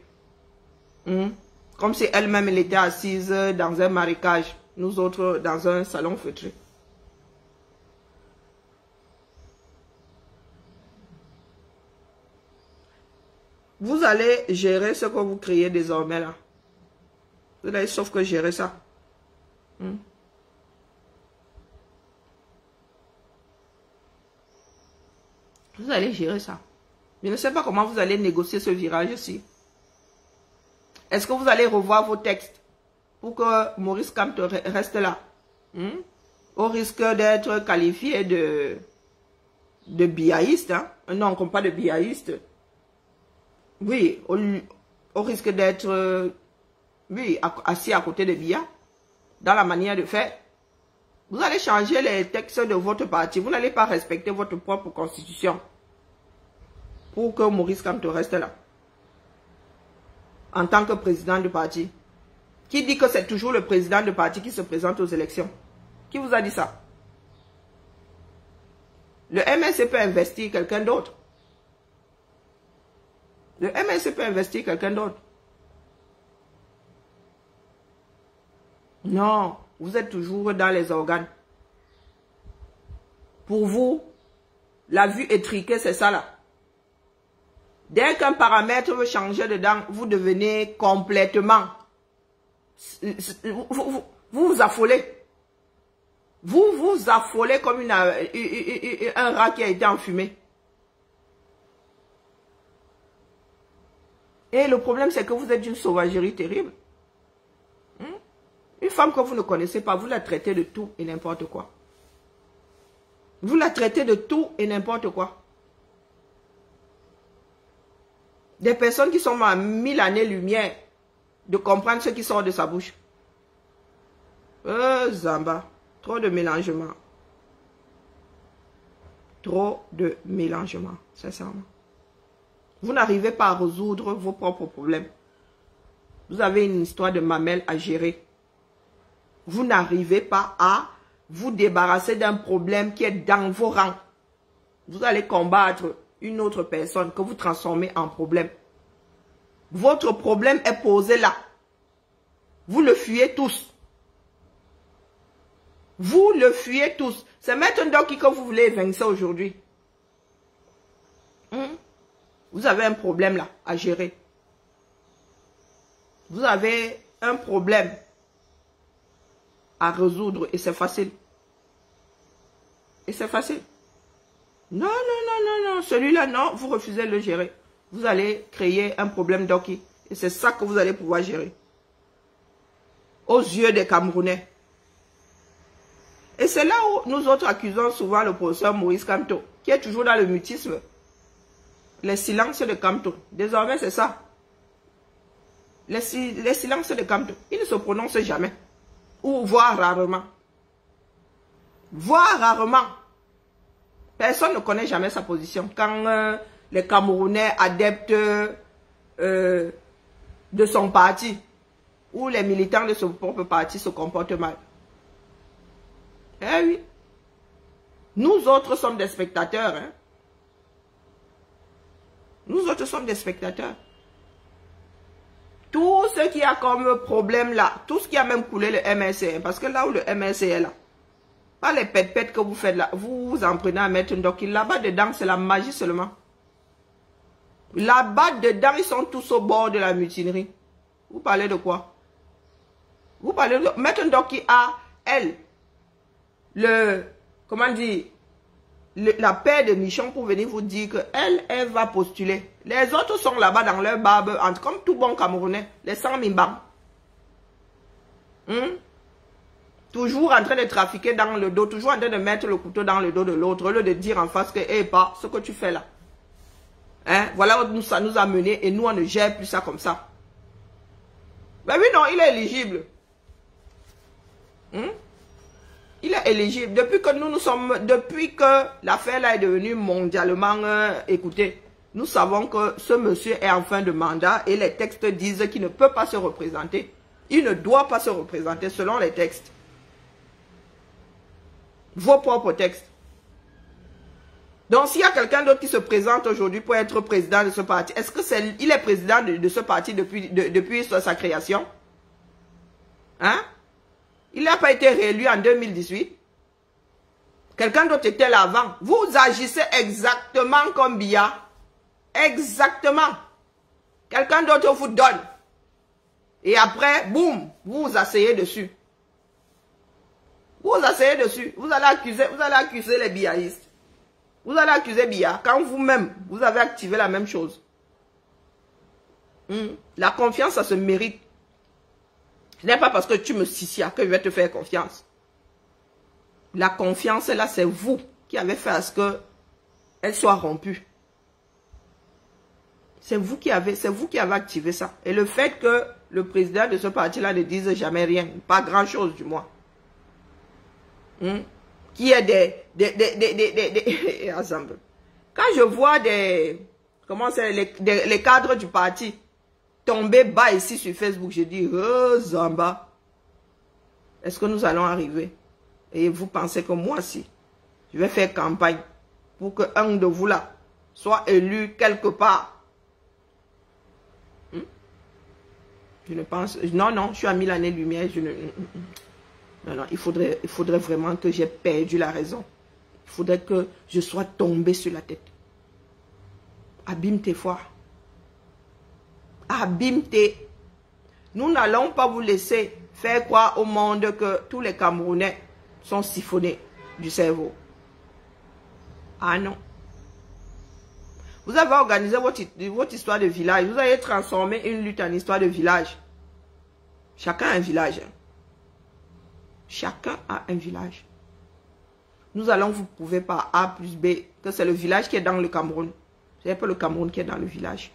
Comme si elle-même elle était assise dans un marécage. Nous autres dans un salon feutré. Vous allez gérer ce que vous créez désormais là. Vous allez sauf que gérer ça. Vous allez gérer ça. Je ne sais pas comment vous allez négocier ce virage-ci. Est-ce que vous allez revoir vos textes pour que Maurice Kamto reste là? Au risque d'être qualifié de biaïste. Non, pas de biaïste. Oui, au risque d'être assis à côté de Biya, dans la manière de faire. Vous allez changer les textes de votre parti. Vous n'allez pas respecter votre propre constitution. Pour que Maurice Kamto reste là. En tant que président du parti. Qui dit que c'est toujours le président du parti qui se présente aux élections? Qui vous a dit ça? Le MLC peut investir quelqu'un d'autre. Le MLC peut investir quelqu'un d'autre. Non, vous êtes toujours dans les organes. Pour vous, la vue étriquée, c'est ça là. Dès qu'un paramètre veut changer dedans, vous devenez complètement... Vous vous affolez. Vous vous affolez comme un rat qui a été enfumé. Et le problème, c'est que vous êtes d'une sauvagerie terrible. Une femme que vous ne connaissez pas, vous la traitez de tout et n'importe quoi. Vous la traitez de tout et n'importe quoi. Des personnes qui sont à 1000 années-lumière de comprendre ce qui sort de sa bouche. Zamba, trop de mélangement. Trop de mélangement, sincèrement. Vous n'arrivez pas à résoudre vos propres problèmes. Vous avez une histoire de mamelle à gérer. Vous n'arrivez pas à vous débarrasser d'un problème qui est dans vos rangs. Vous allez combattre une autre personne que vous transformez en problème. Votre problème est posé là. Vous le fuyez tous. Vous le fuyez tous. C'est maintenant qui que vous voulez vaincre aujourd'hui. Vous avez un problème là à gérer. Vous avez un problème à résoudre et c'est facile. Et c'est facile. Non, non, non, non, non. Celui-là, non, vous refusez de le gérer. Vous allez créer un problème d'Oki. Et c'est ça que vous allez pouvoir gérer. Aux yeux des Camerounais. Et c'est là où nous autres accusons souvent le professeur Maurice Kamto, qui est toujours dans le mutisme. Les silences de Kamto. Désormais, c'est ça. Les silences de Kamto. Il ne se prononce jamais. Ou voire rarement. Voire rarement. Personne ne connaît jamais sa position. Quand les Camerounais adeptes de son parti ou les militants de son propre parti se comportent mal. Eh oui. Nous autres sommes des spectateurs. Hein? Nous autres sommes des spectateurs. Tout ce qui a comme problème là, tout ce qui a même coulé le MLC, parce que là où le MLC est là, pas les pètes que vous faites là, vous vous en prenez à mettre une doc. Là-bas dedans, c'est la magie seulement. Là-bas dedans, ils sont tous au bord de la mutinerie. Vous parlez de quoi? Vous parlez de... Mettre une doc qui a, elle, comment dire, la paire de Michon pour venir vous dire que elle va postuler. Les autres sont là-bas dans leur barbe, comme tout bon Camerounais, les 100 000 bam. Toujours en train de trafiquer dans le dos, toujours en train de mettre le couteau dans le dos de l'autre, au lieu de dire en face que, pas ce que tu fais là. Hein? Voilà où ça nous a mené et nous on ne gère plus ça comme ça. Ben oui, non, il est éligible. Il est éligible. Depuis que l'affaire là est devenue mondialement écoutée, nous savons que ce monsieur est en fin de mandat et les textes disent qu'il ne peut pas se représenter. Il ne doit pas se représenter selon les textes. Vos propres textes. Donc s'il y a quelqu'un d'autre qui se présente aujourd'hui pour être président de ce parti, est-ce que il est président de ce parti depuis sa création? Hein? Il n'a pas été réélu en 2018. Quelqu'un d'autre était là avant. Vous agissez exactement comme Biya. Exactement. Quelqu'un d'autre vous donne. Et après, boum, vous vous asseyez dessus. Vous vous asseyez dessus. Vous allez accuser les biaïstes. Vous allez accuser Biya quand vous-même, vous avez activé la même chose. La confiance, ça se mérite. Ce n'est pas parce que tu me sissias que je vais te faire confiance. La confiance, là, c'est vous qui avez fait à ce qu'elle soit rompue. C'est vous qui avez activé ça. Et le fait que le président de ce parti-là ne dise jamais rien, pas grand-chose du moins. Qui est quand je vois comment c'est, les cadres du parti tomber bas ici sur Facebook, je dis, oh Zamba, est-ce que nous allons arriver? Et vous pensez que moi aussi, je vais faire campagne pour que un de vous là soit élu quelque part? Je ne pense, non, je suis à 1000 années-lumière, non, il faudrait vraiment que j'ai perdu la raison. Il faudrait que je sois tombé sur la tête. Abîme tes foi. Abîme tes... Nous n'allons pas vous laisser faire croire au monde que tous les Camerounais sont siphonnés du cerveau. Ah non. Vous avez organisé votre histoire de village. Vous avez transformé une lutte en histoire de village. Chacun a un village. Chacun a un village. Nous allons vous prouver par A plus B que c'est le village qui est dans le Cameroun. Ce n'est pas le Cameroun qui est dans le village.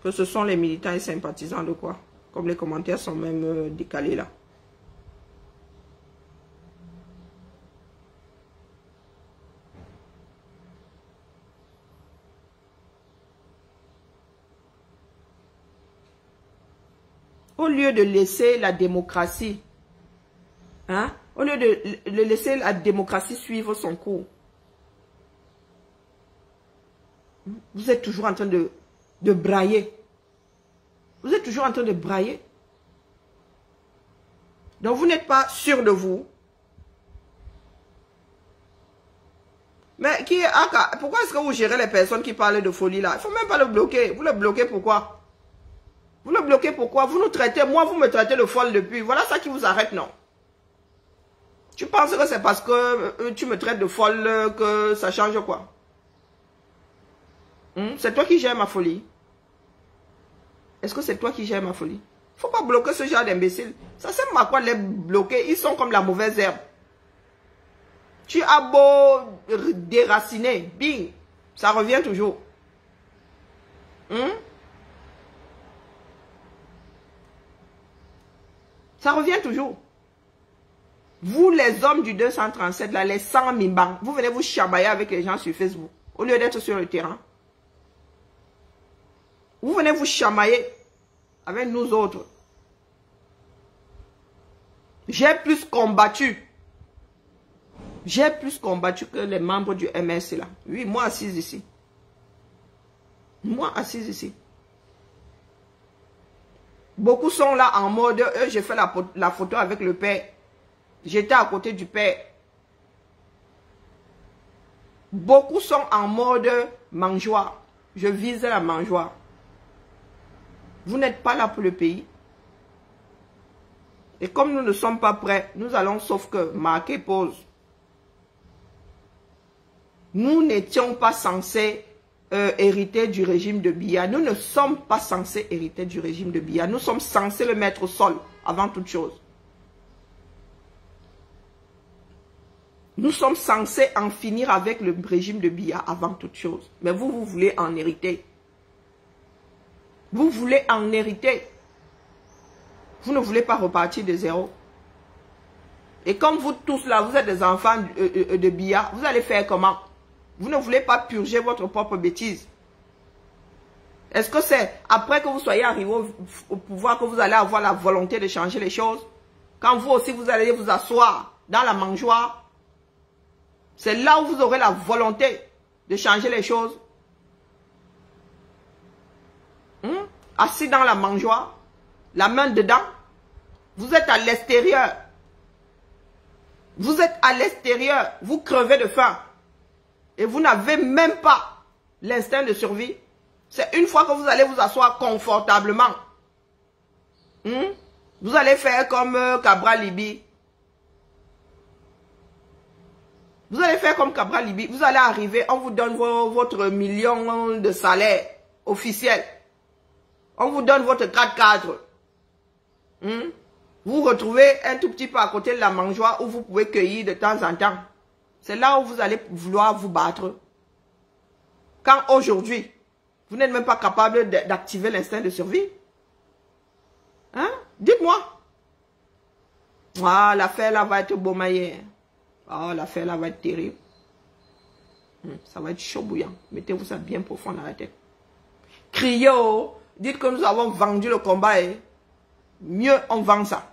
Que ce sont les militants et sympathisants de quoi? Comme les commentaires sont même décalés là. Au lieu de laisser la démocratie, au lieu de laisser la démocratie suivre son cours, vous êtes toujours en train de brailler. Vous êtes toujours en train de brailler. Donc vous n'êtes pas sûr de vous. Mais pourquoi est-ce que vous gérez les personnes qui parlent de folie là? Il ne faut même pas le bloquer. Vous le bloquez pourquoi? Vous le bloquez pourquoi? Vous nous traitez, moi vous me traitez de folle depuis. Voilà ça qui vous arrête, non? Tu penses que c'est parce que tu me traites de folle que ça change quoi? C'est toi qui gères ma folie. Est-ce que c'est toi qui gères ma folie? Il ne faut pas bloquer ce genre d'imbéciles. Ça sert à quoi les bloquer? Ils sont comme la mauvaise herbe. Tu as beau déraciner, bing, ça revient toujours. Ça revient toujours. Vous, les hommes du 237, là, les 100 mimbang, vous venez vous chamailler avec les gens sur Facebook, au lieu d'être sur le terrain. Vous venez vous chamailler avec nous autres. J'ai plus combattu. J'ai plus combattu que les membres du MRC là. Oui, moi assise ici. Moi assise ici. Beaucoup sont là en mode, j'ai fait la photo avec le père. J'étais à côté du père. Beaucoup sont en mode mangeoire. Je vise la mangeoire. Vous n'êtes pas là pour le pays. Et comme nous ne sommes pas prêts, nous allons sauf que marquer pause. Nous n'étions pas censés hériter du régime de Biya. Nous ne sommes pas censés hériter du régime de Biya. Nous sommes censés le mettre au sol avant toute chose. Nous sommes censés en finir avec le régime de Biya avant toute chose. Mais vous, vous voulez en hériter. Vous voulez en hériter. Vous ne voulez pas repartir de zéro. Et comme vous tous là, vous êtes des enfants de Biya, vous allez faire comment? Vous ne voulez pas purger votre propre bêtise. Est-ce que c'est après que vous soyez arrivé au pouvoir que vous allez avoir la volonté de changer les choses? Quand vous aussi vous allez vous asseoir dans la mangeoire, c'est là où vous aurez la volonté de changer les choses. Assis dans la mangeoire, la main dedans, vous êtes à l'extérieur. Vous êtes à l'extérieur, vous crevez de faim. Et vous n'avez même pas l'instinct de survie. C'est une fois que vous allez vous asseoir confortablement. Vous allez faire comme Cabral Libi. Vous allez faire comme Cabral Libi. Vous allez arriver, on vous donne votre million de salaire officiel. On vous donne votre 4x4. Vous retrouvez un tout petit peu à côté de la mangeoire où vous pouvez cueillir de temps en temps. C'est là où vous allez vouloir vous battre. Quand aujourd'hui, vous n'êtes même pas capable d'activer l'instinct de survie. Hein? Dites-moi. Ah, l'affaire là va être baumaillée. Ah, l'affaire là va être terrible. Ça va être chaud bouillant. Mettez-vous ça bien profond dans la tête. Criez, oh. Dites que nous avons vendu le combat. Eh. Mieux on vend ça.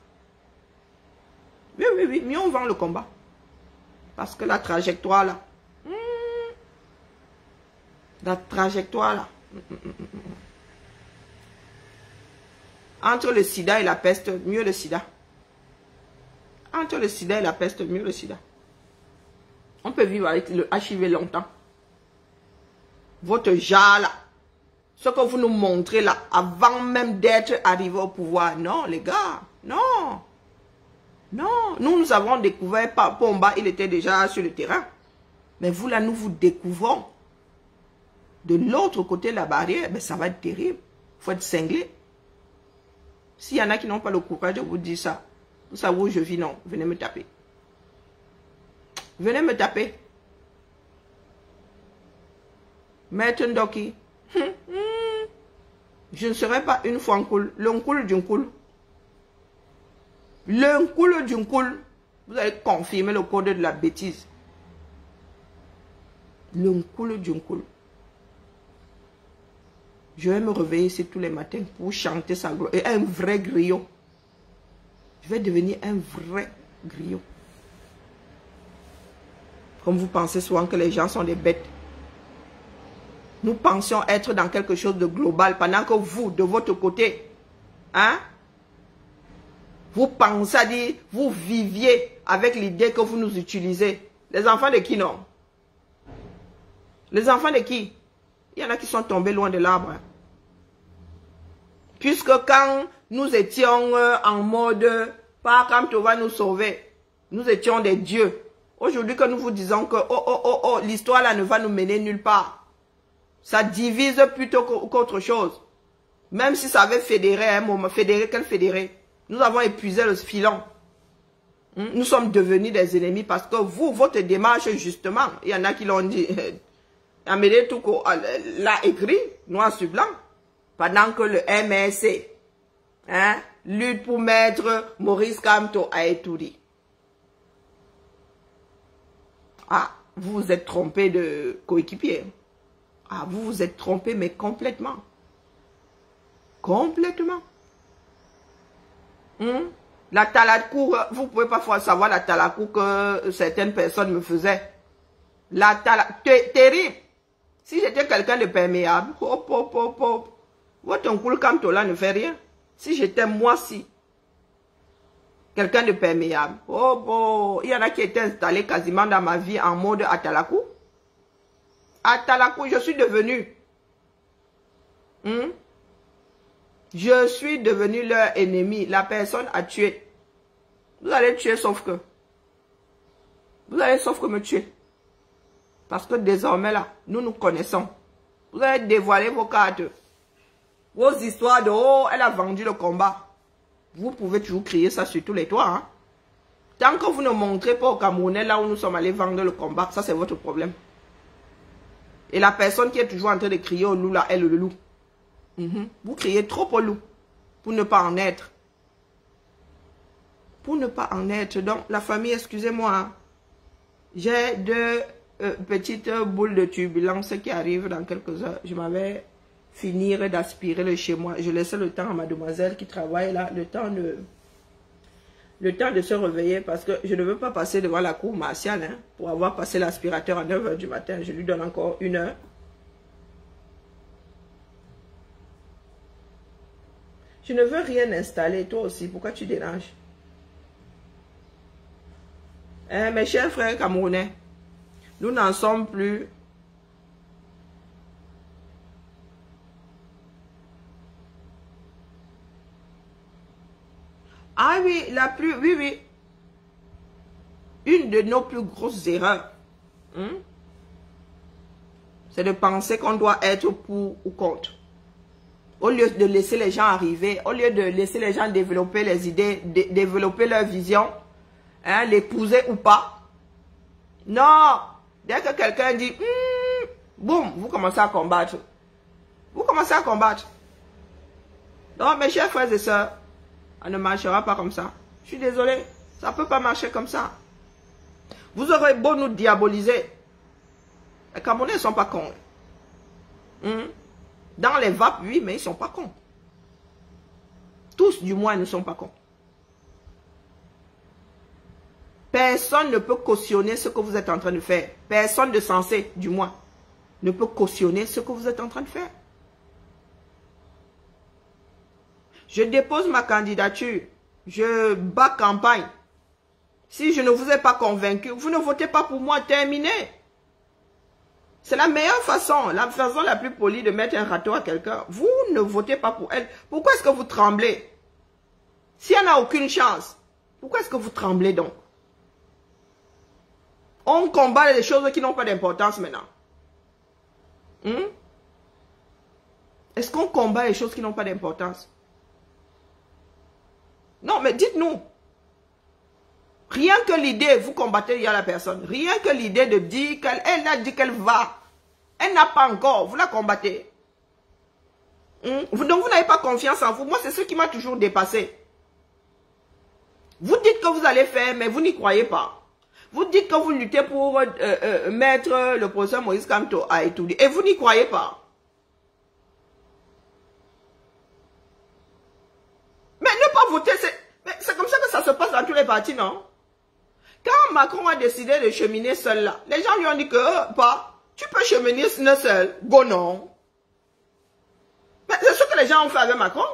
Oui, oui, oui. Mieux on vend le combat. Parce que la trajectoire là. La trajectoire là. Entre le sida et la peste, mieux le sida. Entre le sida et la peste, mieux le sida. On peut vivre avec le HIV longtemps. Votre genre là, ce que vous nous montrez là, avant même d'être arrivé au pouvoir. Non, les gars, non. Non, nous avons découvert par Pomba, il était déjà sur le terrain. Mais vous là, nous vous découvrons. De l'autre côté de la barrière, ben, ça va être terrible. Il faut être cinglé. S'il y en a qui n'ont pas le courage de vous dire ça, vous savez où je vis, non, venez me taper. Venez me taper. Maître Ndoki. Je ne serai pas une fois en cool. L'uncoul d'une cool. L'uncoul d'une cool. Vous allez confirmer le code de la bêtise. L'uncoul d'une cool. Je vais me réveiller ici tous les matins pour chanter sa gloire. Et un vrai griot. Je vais devenir un vrai griot. Comme vous pensez souvent que les gens sont des bêtes. Nous pensions être dans quelque chose de global pendant que vous, de votre côté, hein, vous pensez à dire, vous viviez avec l'idée que vous nous utilisez. Les enfants de qui, non? Les enfants de qui? Il y en a qui sont tombés loin de l'arbre. Puisque quand nous étions en mode, pas quand on va nous sauver, nous étions des dieux. Aujourd'hui que nous vous disons que, l'histoire là ne va nous mener nulle part. Ça divise plutôt qu'autre chose. Même si ça avait fédéré à un moment, quel fédéré? Nous avons épuisé le filon. Nous sommes devenus des ennemis parce que vous, votre démarche, justement, il y en a qui l'ont dit, Amédée Touko l'a écrit, noir sur blanc, pendant que le MSC, hein, lutte pour mettre Maurice Kamto à Eturi. Ah, vous vous êtes trompé de coéquipier. Ah, vous vous êtes trompé, mais complètement. Complètement. La talakou, vous pouvez pas savoir la talakou que certaines personnes me faisaient. La talakou, terrible. Si j'étais quelqu'un de perméable, votre oncle Kamtola ne fait rien. Si j'étais moi, si. Quelqu'un de perméable. Il y en a qui étaient installés quasiment dans ma vie en mode Atalakou. Atalakou, je suis devenu. Je suis devenu leur ennemi. La personne a tué. Vous allez tuer sauf que. Vous allez sauf que me tuer. Parce que désormais là, nous nous connaissons. Vous allez dévoiler vos cartes. Vos histoires de elle a vendu le combat. Vous pouvez toujours crier ça sur tous les toits. Hein? Tant que vous ne montrez pas au Camerounais là où nous sommes allés vendre le combat, ça c'est votre problème. Et la personne qui est toujours en train de crier au loup là, elle le loup. Vous criez trop au loup pour ne pas en être. Pour ne pas en être. Donc la famille, excusez-moi. Hein? J'ai deux petites boules de turbulence qui arrivent dans quelques heures. Je m'avais finir d'aspirer le chez moi. Je laissais le temps à mademoiselle qui travaille là, le temps de se réveiller parce que je ne veux pas passer devant la cour martiale hein, pour avoir passé l'aspirateur à 9 h du matin. Je lui donne encore 1 heure. Je ne veux rien installer, toi aussi. Pourquoi tu déranges? Mes chers frères camerounais, nous n'en sommes plus. Ah oui, oui. Une de nos plus grosses erreurs, c'est de penser qu'on doit être pour ou contre. Au lieu de laisser les gens arriver, au lieu de laisser les gens développer les idées, développer leur vision, hein, l'épouser ou pas. Non, dès que quelqu'un dit, boum, vous commencez à combattre. Vous commencez à combattre. Donc, mes chers frères et sœurs, Ça ne marchera pas comme ça. Je suis désolé. Ça ne peut pas marcher comme ça. Vous aurez beau nous diaboliser. Les Camerounais ne sont pas cons. Dans les vapes, oui, mais ils ne sont pas cons. Tous, du moins, ne sont pas cons. Personne ne peut cautionner ce que vous êtes en train de faire. Personne de sensé, du moins, ne peut cautionner ce que vous êtes en train de faire. Je dépose ma candidature. Je bats campagne. Si je ne vous ai pas convaincu, vous ne votez pas pour moi, terminé. C'est la meilleure façon, la façon la plus polie de mettre un râteau à quelqu'un. Vous ne votez pas pour elle. Pourquoi est-ce que vous tremblez? Si elle n'a aucune chance, pourquoi est-ce que vous tremblez donc? On combat les choses qui n'ont pas d'importance maintenant. Est-ce qu'on combat les choses qui n'ont pas d'importance? Non, mais dites-nous. Rien que l'idée, vous combattez il y a la personne. Rien que l'idée de dire qu'elle a dit qu'elle va. Elle n'a pas encore. Vous la combattez. Donc vous n'avez pas confiance en vous. Moi, c'est ce qui m'a toujours dépassé. Vous dites que vous allez faire, mais vous n'y croyez pas. Vous dites que vous luttez pour mettre le professeur Moïse Kamto à étudier. Et vous n'y croyez pas. Mais ne pas voter, c'est comme ça que ça se passe dans tous les partis, non? Quand Macron a décidé de cheminer seul là, les gens lui ont dit que, tu peux cheminer seul. Go non. Mais c'est ce que les gens ont fait avec Macron.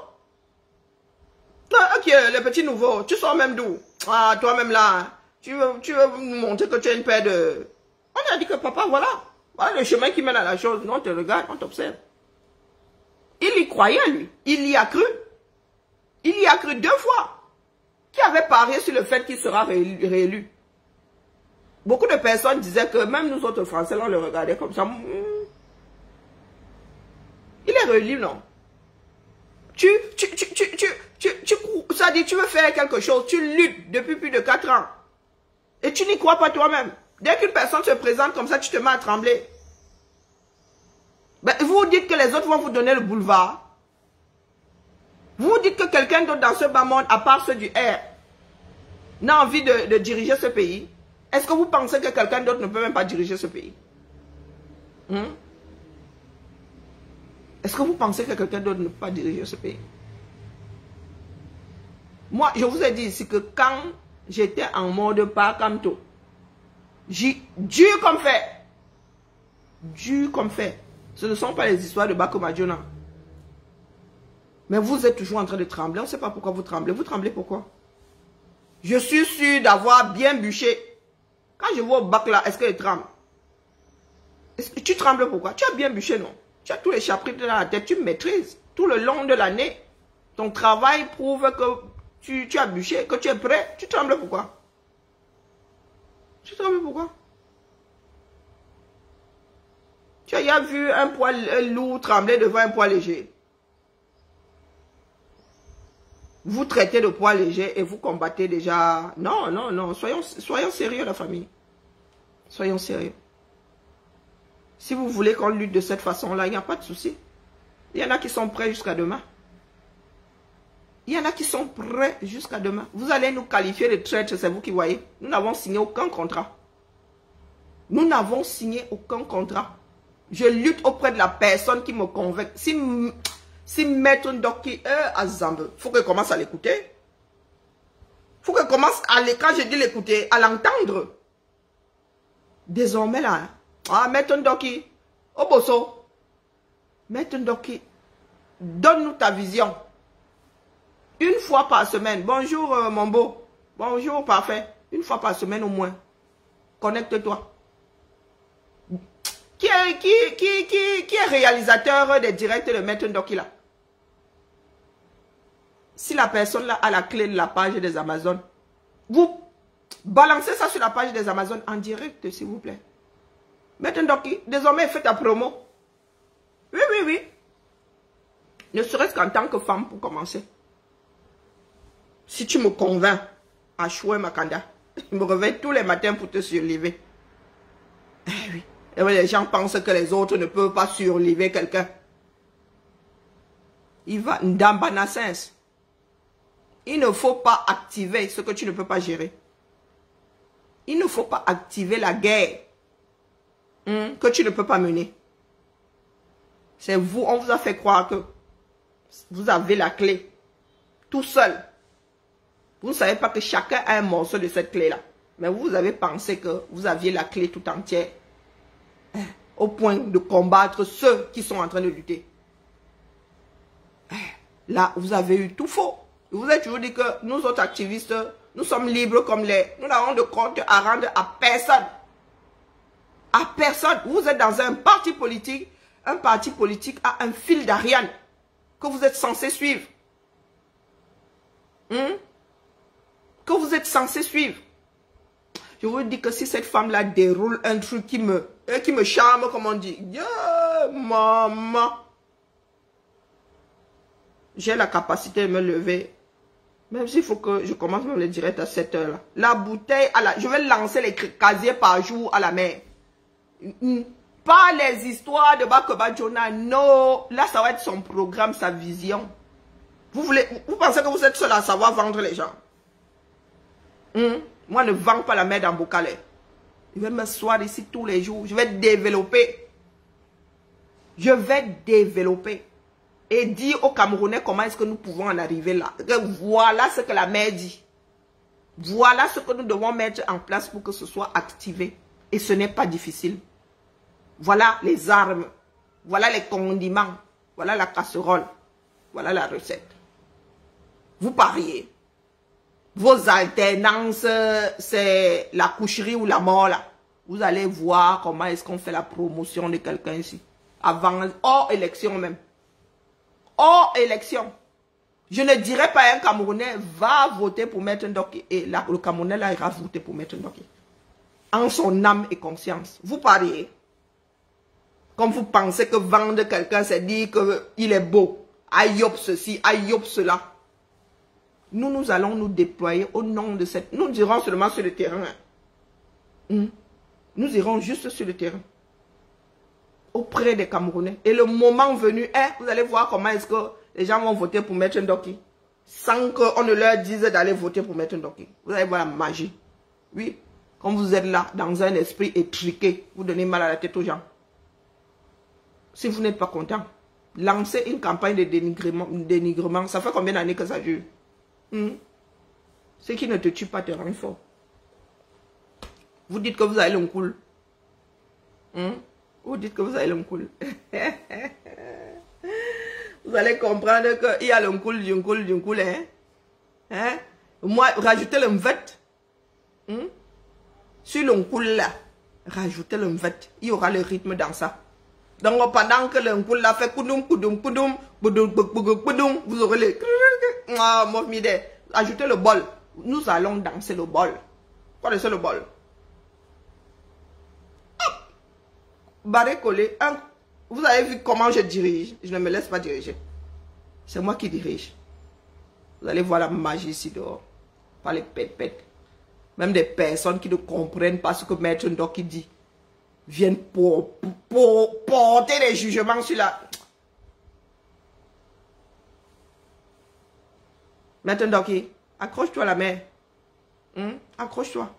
Ok, le petit nouveau, tu sors même d'où? Ah, toi-même là, tu veux nous montrer que tu as une paire de... On a dit que papa, voilà le chemin qui mène à la chose. Non, on te regarde, on t'observe. Il y croyait, lui. Il y a cru. Il y a cru 2 fois. Qui avait parié sur le fait qu'il sera réélu. Beaucoup de personnes disaient que même nous autres Français, on le regardait comme ça. Il est réélu, non? Ça dit, tu veux faire quelque chose, tu luttes depuis plus de 4 ans. Et tu n'y crois pas toi-même. Dès qu'une personne se présente comme ça, tu te mets à trembler. Ben, vous dites que les autres vont vous donner le boulevard. Vous dites que quelqu'un d'autre dans ce bas monde, à part ceux du R, n'a envie de diriger ce pays. Est-ce que vous pensez que quelqu'un d'autre ne peut même pas diriger ce pays? Est-ce que vous pensez que quelqu'un d'autre ne peut pas diriger ce pays? Moi, je vous ai dit ici que quand j'étais en mode pas Kamto, dur comme fait. Dur comme fait. Ce ne sont pas les histoires de Bako Madjona. Mais vous êtes toujours en train de trembler. On ne sait pas pourquoi vous tremblez. Vous tremblez pourquoi? Je suis sûr d'avoir bien bûché. Quand je vois au bac là, est-ce qu'elle tremble? Tu trembles pourquoi? Tu as bien bûché, non? Tu as tous les chapitres dans la tête, tu maîtrises. Tout le long de l'année, ton travail prouve que tu as bûché, que tu es prêt. Tu trembles pourquoi? Tu trembles pourquoi? Tu as déjà vu un poids lourd trembler devant un poids léger? Vous traitez de poids léger et vous combattez déjà. Non, non, non. Soyons sérieux, la famille. Soyons sérieux. Si vous voulez qu'on lutte de cette façon-là, il n'y a pas de souci. Il y en a qui sont prêts jusqu'à demain. Il y en a qui sont prêts jusqu'à demain. Vous allez nous qualifier de traîtres, c'est vous qui voyez. Nous n'avons signé aucun contrat. Nous n'avons signé aucun contrat. Je lutte auprès de la personne qui me convainc. Si Maître Ndoki à Zambe, il faut que je commence à l'écouter. Il faut que je commence à quand je dis l'écouter, à l'entendre. Désormais là, Maître Ndoki, Oboso, Maître Ndoki, donne-nous ta vision. Une fois par semaine. Bonjour mon beau. Bonjour parfait. Une fois par semaine au moins. Connecte-toi. Qui est réalisateur des directs de Maître Ndoki là? Si la personne là a la clé de la page des Amazones, vous balancez ça sur la page des Amazones en direct, s'il vous plaît. Maître Ndoki, désormais faites ta promo. Oui, oui, oui. Ne serait-ce qu'en tant que femme pour commencer. Si tu me convaincs à Choué Makanda, je me réveille tous les matins pour te surlever. Eh oui. Et oui, les gens pensent que les autres ne peuvent pas surlever quelqu'un. Il va Ndamba Nassens. Il ne faut pas activer ce que tu ne peux pas gérer. Il ne faut pas activer la guerre que tu ne peux pas mener. C'est vous, on vous a fait croire que vous avez la clé. Tout seul. Vous ne savez pas que chacun a un morceau de cette clé-là. Mais vous avez pensé que vous aviez la clé tout entière. Au point de combattre ceux qui sont en train de lutter. Là, vous avez eu tout faux. Vous avez toujours dit que nous autres activistes, nous sommes libres comme les... Nous n'avons de compte à rendre à personne. À personne. Vous êtes dans un parti politique. Un parti politique a un fil d'Ariane que vous êtes censé suivre. Que vous êtes censé suivre. Je vous dis que si cette femme-là déroule un truc qui me charme, comme on dit, yeah, maman, j'ai la capacité de me lever. Même s'il faut que je commence même le direct à 7 heures. Là. La bouteille, je vais lancer les casiers par jour à la mer. Pas les histoires de Bakoba Jonah. Non, là, ça va être son programme, sa vision. Vous pensez que vous êtes seul à savoir vendre les gens? Moi, ne vends pas la mer dans Bocalais. Je vais m'asseoir ici tous les jours. Je vais développer. Je vais développer. Et dire aux Camerounais comment est-ce que nous pouvons en arriver là. Voilà ce que la mer dit. Voilà ce que nous devons mettre en place pour que ce soit activé. Et ce n'est pas difficile. Voilà les armes. Voilà les condiments. Voilà la casserole. Voilà la recette. Vous pariez. Vos alternances, c'est la coucherie ou la mort là. Vous allez voir comment est-ce qu'on fait la promotion de quelqu'un ici. Avant, hors élection même. Hors élection. Je ne dirais pas à un Camerounais, va voter pour Maître Ndoki. Et là, le Camerounais là, ira voter pour Maître Ndoki. En son âme et conscience. Vous pariez. Comme vous pensez que vendre quelqu'un, c'est dire qu'il est beau. Aïop ceci, aïop cela. Nous allons nous déployer au nom de cette... Nous irons seulement sur le terrain. Nous irons juste sur le terrain. Auprès des Camerounais. Et le moment venu, vous allez voir comment est-ce que les gens vont voter pour Maître Ndoki. Sans qu'on ne leur dise d'aller voter pour Maître Ndoki. Vous allez voir la magie. Oui. Quand vous êtes là, dans un esprit étriqué, vous donnez mal à la tête aux gens. Si vous n'êtes pas content, lancez une campagne de dénigrement. Ça fait combien d'années que ça dure? Ce qui ne te tue pas te rend fort. Vous dites que vous avez le cool. Vous dites que vous avez le cool. Vous allez comprendre qu'il y a le cool, du cool. Moi, rajoutez le mvet. Sur le cool là, rajoutez le mvet. Il y aura le rythme dans ça. Donc pendant que le cool là fait koudoum, vous aurez les... Ajoutez le bol. Nous allons danser le bol. Connaissez le bol. Barré collé. Vous avez vu comment je dirige. Je ne me laisse pas diriger. C'est moi qui dirige. Vous allez voir la magie ici dehors. Pas les pètes. Même des personnes qui ne comprennent pas ce que Maître Ndoki dit. Viennent pour porter des jugements sur la... Maître Ndoki, accroche-toi à la main. Accroche-toi.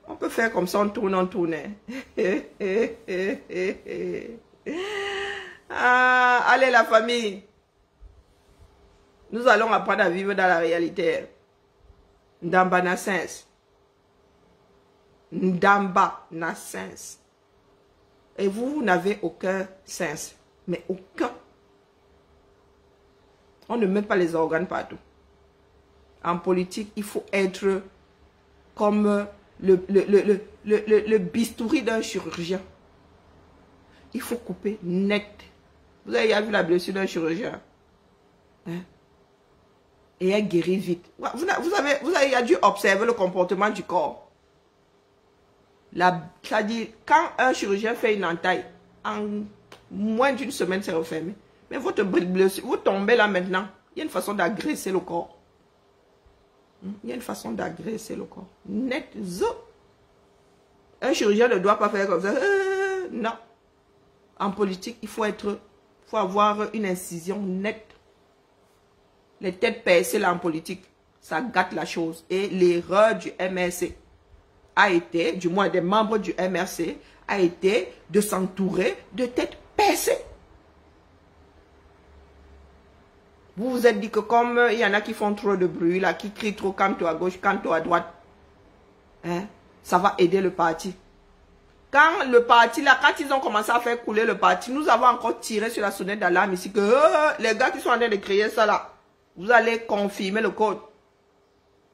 On peut faire comme ça, on tourne. Allez la famille. Nous allons apprendre à vivre dans la réalité. Ndamba n'a sens. Ndamba n'a sens. Et vous n'avez aucun sens. Mais aucun. On ne met pas les organes partout. En politique, il faut être comme le bistouri d'un chirurgien. Il faut couper net. Vous avez vu la blessure d'un chirurgien. Et elle guérit vite. Vous avez dû observer le comportement du corps. C'est-à-dire, quand un chirurgien fait une entaille, en moins d'une semaine, c'est refermé. Mais votre blessure, vous tombez là maintenant. Il y a une façon d'agresser le corps. Il y a une façon d'agresser le corps. Net, un chirurgien ne doit pas faire comme ça. Non. En politique, il faut avoir une incision nette. les têtes percées là en politique. Ça gâte la chose. Et l'erreur du MRC a été, du moins des membres du MRC, a été de s'entourer de têtes percées. Vous vous êtes dit que comme il y en a qui font trop de bruit, là, qui crient trop, canto à gauche, canto à droite, hein, ça va aider le parti. Quand le parti, là, quand ils ont commencé à faire couler le parti, nous avons encore tiré sur la sonnette d'alarme ici que les gars qui sont en train de créer ça là, vous allez confirmer le code.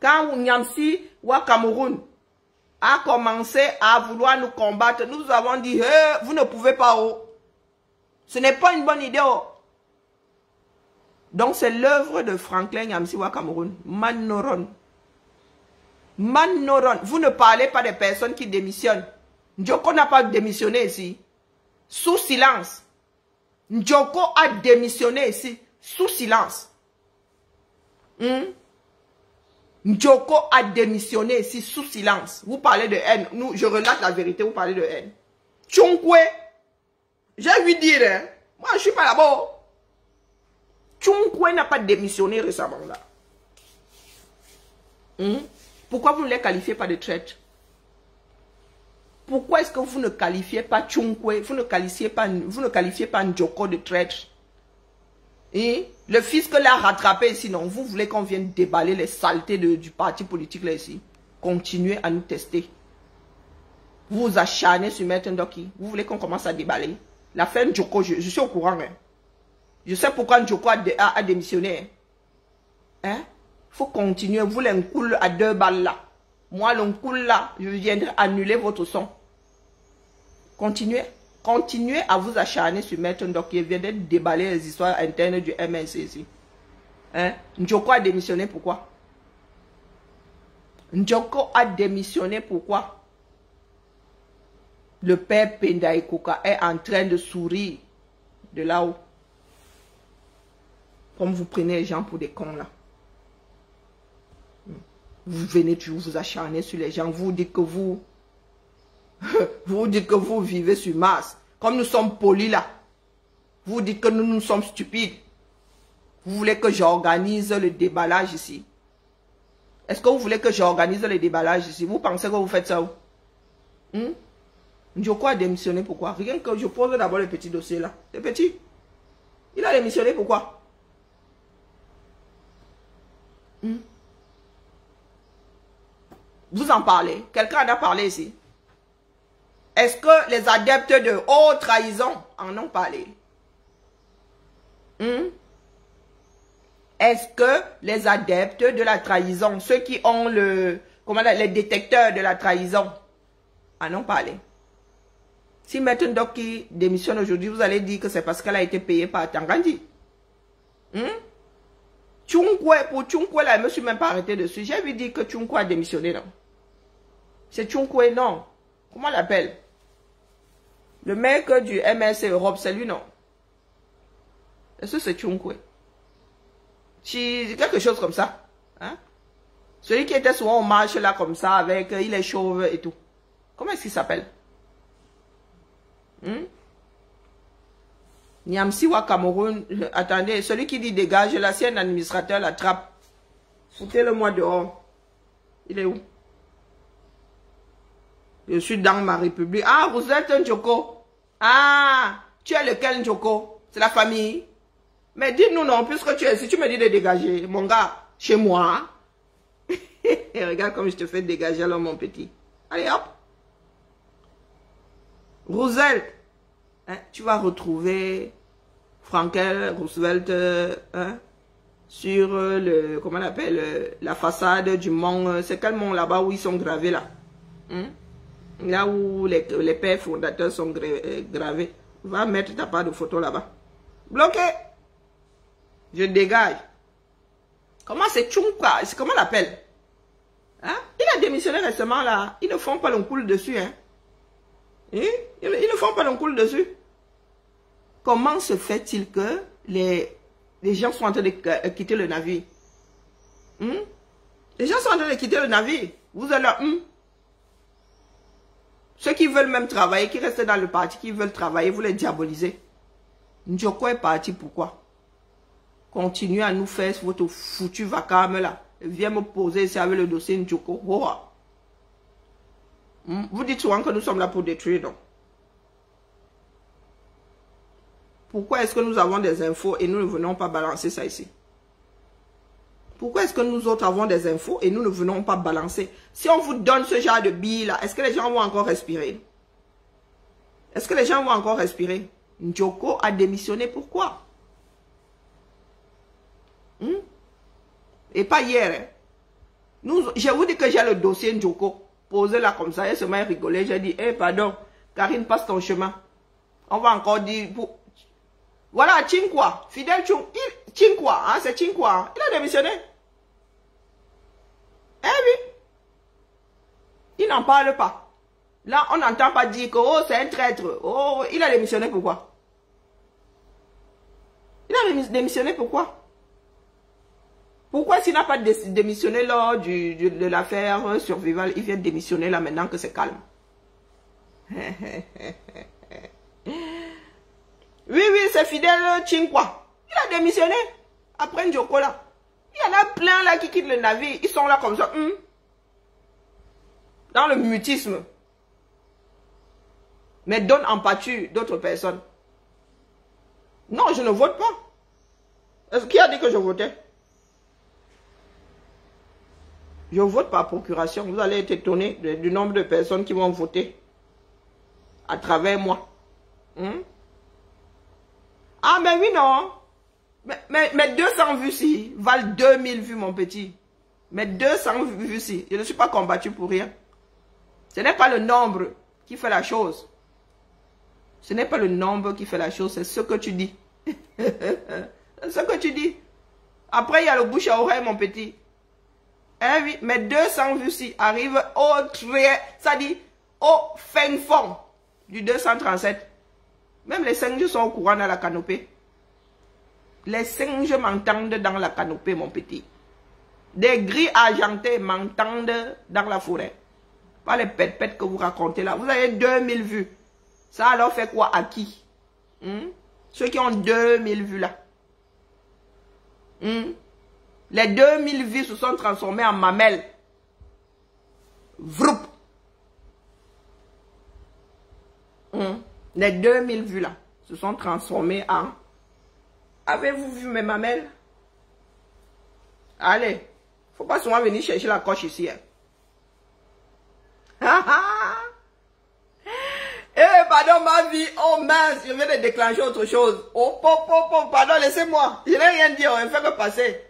Quand Nyamsi ou Cameroun a commencé à vouloir nous combattre, nous avons dit, vous ne pouvez pas, oh. Ce n'est pas une bonne idée, oh. Donc c'est l'œuvre de Franklin Nyamsi ou Cameroun. Manoron. Manoron. Vous ne parlez pas des personnes qui démissionnent. Njoko n'a pas démissionné ici. Sous silence. Njoko a démissionné ici. Sous silence. Njoko a démissionné ici sous silence. Vous parlez de haine. Nous, je relate la vérité, vous parlez de haine. Tchonkwe. J'ai vu dire, hein. Moi, je ne suis pas là-bas. Tchonkwe n'a pas démissionné récemment là. Pourquoi vous ne les qualifiez pas de traîtres? Pourquoi est-ce que vous ne qualifiez pas Tchonkwe, vous ne qualifiez pas Njoko de traître? Et le fisc l'a rattrapé ici, non? Vous voulez qu'on vienne déballer les saletés du parti politique là ici? Continuez à nous tester. Vous vous acharnez sur Maître Ndoki. Vous voulez qu'on commence à déballer? L'affaire Njoko, je suis au courant. Hein. Je sais pourquoi Njoko a démissionné. Hein? Faut continuer. Vous l'encoule à 2 balles là. Moi, l'encoule là, je viendrai annuler votre son. Continuez. Continuez à vous acharner sur Maître Ndoki. Vient de déballer les histoires internes du MNC ici. Hein? Njoko a démissionné pourquoi? Njoko a démissionné pourquoi? Le père Pendaïkoka est en train de sourire de là-haut. Comme vous prenez les gens pour des cons là. Vous venez toujours vous acharner sur les gens. Vous dites que vous... vous dites que vous vivez sur Mars. Comme nous sommes polis là. Vous dites que nous sommes stupides. Vous voulez que j'organise le déballage ici. Est-ce que vous voulez que j'organise le déballage ici? Vous pensez que vous faites ça où? Njoko a démissionné pourquoi? Rien que je pose d'abord le petit dossier là. C'est petit. Il a démissionné pourquoi? Vous en parlez. Quelqu'un en a parlé ici. Est-ce que les adeptes de haute trahison en ont parlé? Est-ce que les adeptes de la trahison, ceux qui ont les détecteurs de la trahison, en ont parlé? Si Maître Ndoki démissionne aujourd'hui, vous allez dire que c'est parce qu'elle a été payée par Tangandi. Tchonkwe, pour Tchonkwe, là, je ne me suis même pas arrêté dessus. J'ai vu dire que Tchonkwe a démissionné, non? C'est Tchonkwe, non? Comment on l'appelle? Le mec du MSC Europe, c'est lui, non? Est-ce que c'est Tchonkwe? Quelque chose comme ça. Hein? Celui qui était souvent au marche là, comme ça, avec, il est chauve et tout. Comment est-ce qu'il s'appelle? Nyamsiwa Cameroun, attendez, celui qui dit dégage là, si un administrateur l'attrape, foutez-le moi dehors. Il est où? Je suis dans ma république. Ah, vous êtes un Njoko. Ah, tu es lequel Njoko? C'est la famille. Mais dis-nous non, puisque tu es ici, tu me dis de dégager. Mon gars, chez moi. Regarde comme je te fais dégager alors mon petit. Allez hop. Roosevelt. Hein, tu vas retrouver Frankel Roosevelt sur comment on appelle, la façade du mont. C'est quel mont là-bas où ils sont gravés là? Là où les pères fondateurs sont gravés. Va mettre ta part de photo là-bas. Bloqué. Je dégage. Comment c'est Tchonkwa? Comment on l'appelle? Hein? Il a démissionné récemment là. Ils ne font pas l'oncoule dessus. Hein? Ils ne font pas l'oncoule dessus. Comment se fait-il que les gens sont en train de quitter le navire? Les gens sont en train de quitter le navire. Vous êtes là. Ceux qui veulent même travailler, qui restent dans le parti, qui veulent travailler, vous les diabolisez. Njoko est parti pourquoi? Continuez à nous faire votre foutu vacarme là. Viens me poser ici avec le dossier Njoko. Oh. Vous dites souvent que nous sommes là pour détruire, donc. Pourquoi est-ce que nous avons des infos et nous ne venons pas balancer ça ici? Pourquoi est-ce que nous autres avons des infos et nous ne venons pas balancer? Si on vous donne ce genre de billes là, est-ce que les gens vont encore respirer? Est-ce que les gens vont encore respirer? Njoko a démissionné, pourquoi? Et pas hier. Hein? Je vous dis que j'ai le dossier Njoko posé là comme ça. Et seulement rigolé. J'ai dit, pardon, Karine, passe ton chemin. On va encore dire... Voilà, Chinkwa, Fidel Chung, Chinkwa, hein, c'est Chinkwa. Il a démissionné. Oui. Il n'en parle pas. Là, on n'entend pas dire que, oh, c'est un traître. Oh, il a démissionné pourquoi? Il a démissionné pourquoi? Pourquoi s'il n'a pas démissionné lors de l'affaire Survival, il vient démissionner là maintenant que c'est calme? Oui, c'est Fidel Chinkwa. Il a démissionné après Njoko là. Il y en a plein là qui quittent le navire. Ils sont là comme ça. Dans le mutisme. Mais donne en pâture d'autres personnes. Non, je ne vote pas. Est-ce qui a dit que je votais? Je vote par procuration. Vous allez être étonné du nombre de personnes qui vont voter à travers moi. Ah, mais oui, non. Mais 200 vues-ci valent 2000 vues, mon petit. Mais 200 vues-ci, je ne suis pas combattu pour rien. Ce n'est pas le nombre qui fait la chose. Ce n'est pas le nombre qui fait la chose, c'est ce que tu dis. C'est ce que tu dis. Après, il y a le bouche à oreille, mon petit. Oui, mais 200 vues-ci arrivent au très, ça dit, au fin fond du 237. Même les singes sont au courant dans la canopée. Les singes m'entendent dans la canopée, mon petit. Des grilles argentées m'entendent dans la forêt. Pas les pètes-pètes que vous racontez là. Vous avez 2000 vues. Ça alors fait quoi à qui? Ceux qui ont 2000 vues là. Les 2000 vues se sont transformées en mamelles. Vroup. Les 2000 vues là se sont transformées en... Avez-vous vu mes mamelles? Allez, faut pas souvent venir chercher la coche ici. Pardon ma vie, oh mince, je viens de déclencher autre chose. Oh, pardon, laissez-moi. Je n'ai rien dit, on ne fait que passer.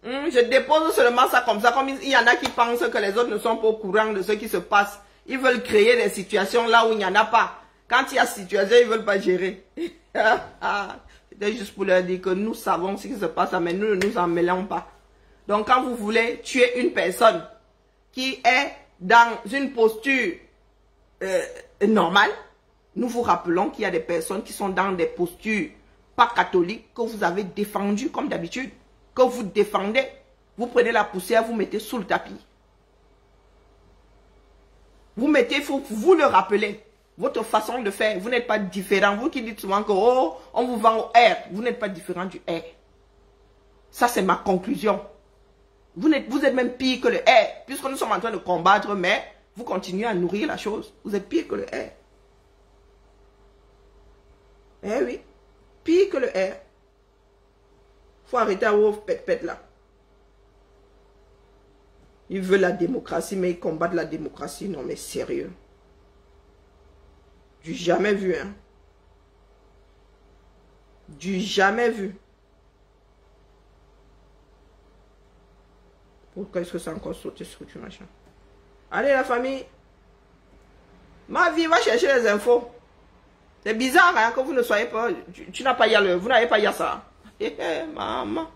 Je dépose seulement ça comme ça, comme il y en a qui pensent que les autres ne sont pas au courant de ce qui se passe. Ils veulent créer des situations là où il n'y en a pas. Quand il y a situation, ils ne veulent pas gérer. C'était juste pour leur dire que nous savons ce qui se passe, mais nous ne nous en mêlons pas. Donc quand vous voulez tuer une personne qui est dans une posture normale, nous vous rappelons qu'il y a des personnes qui sont dans des postures pas catholiques que vous avez défendues comme d'habitude. Que vous défendez, vous prenez la poussière, vous mettez sous le tapis. Vous mettez, il faut vous le rappeler. Votre façon de faire, vous n'êtes pas différent. Vous qui dites souvent que oh, on vous vend au R, vous n'êtes pas différent du R. Ça, c'est ma conclusion. Vous êtes même pire que le R, puisque nous sommes en train de combattre, mais vous continuez à nourrir la chose. Vous êtes pire que le R. Eh oui, pire que le R. Faut arrêter à vos pète-pète là. Ils veulent la démocratie, mais ils combattent la démocratie. Non, mais sérieux. Du jamais vu, hein. Du jamais vu. Pourquoi est-ce que ça a encore sauté sur tout machin? Allez, la famille. Ma vie, va chercher les infos. C'est bizarre, hein, que vous ne soyez pas... Tu n'as pas hier vous n'avez pas hier ça. Maman.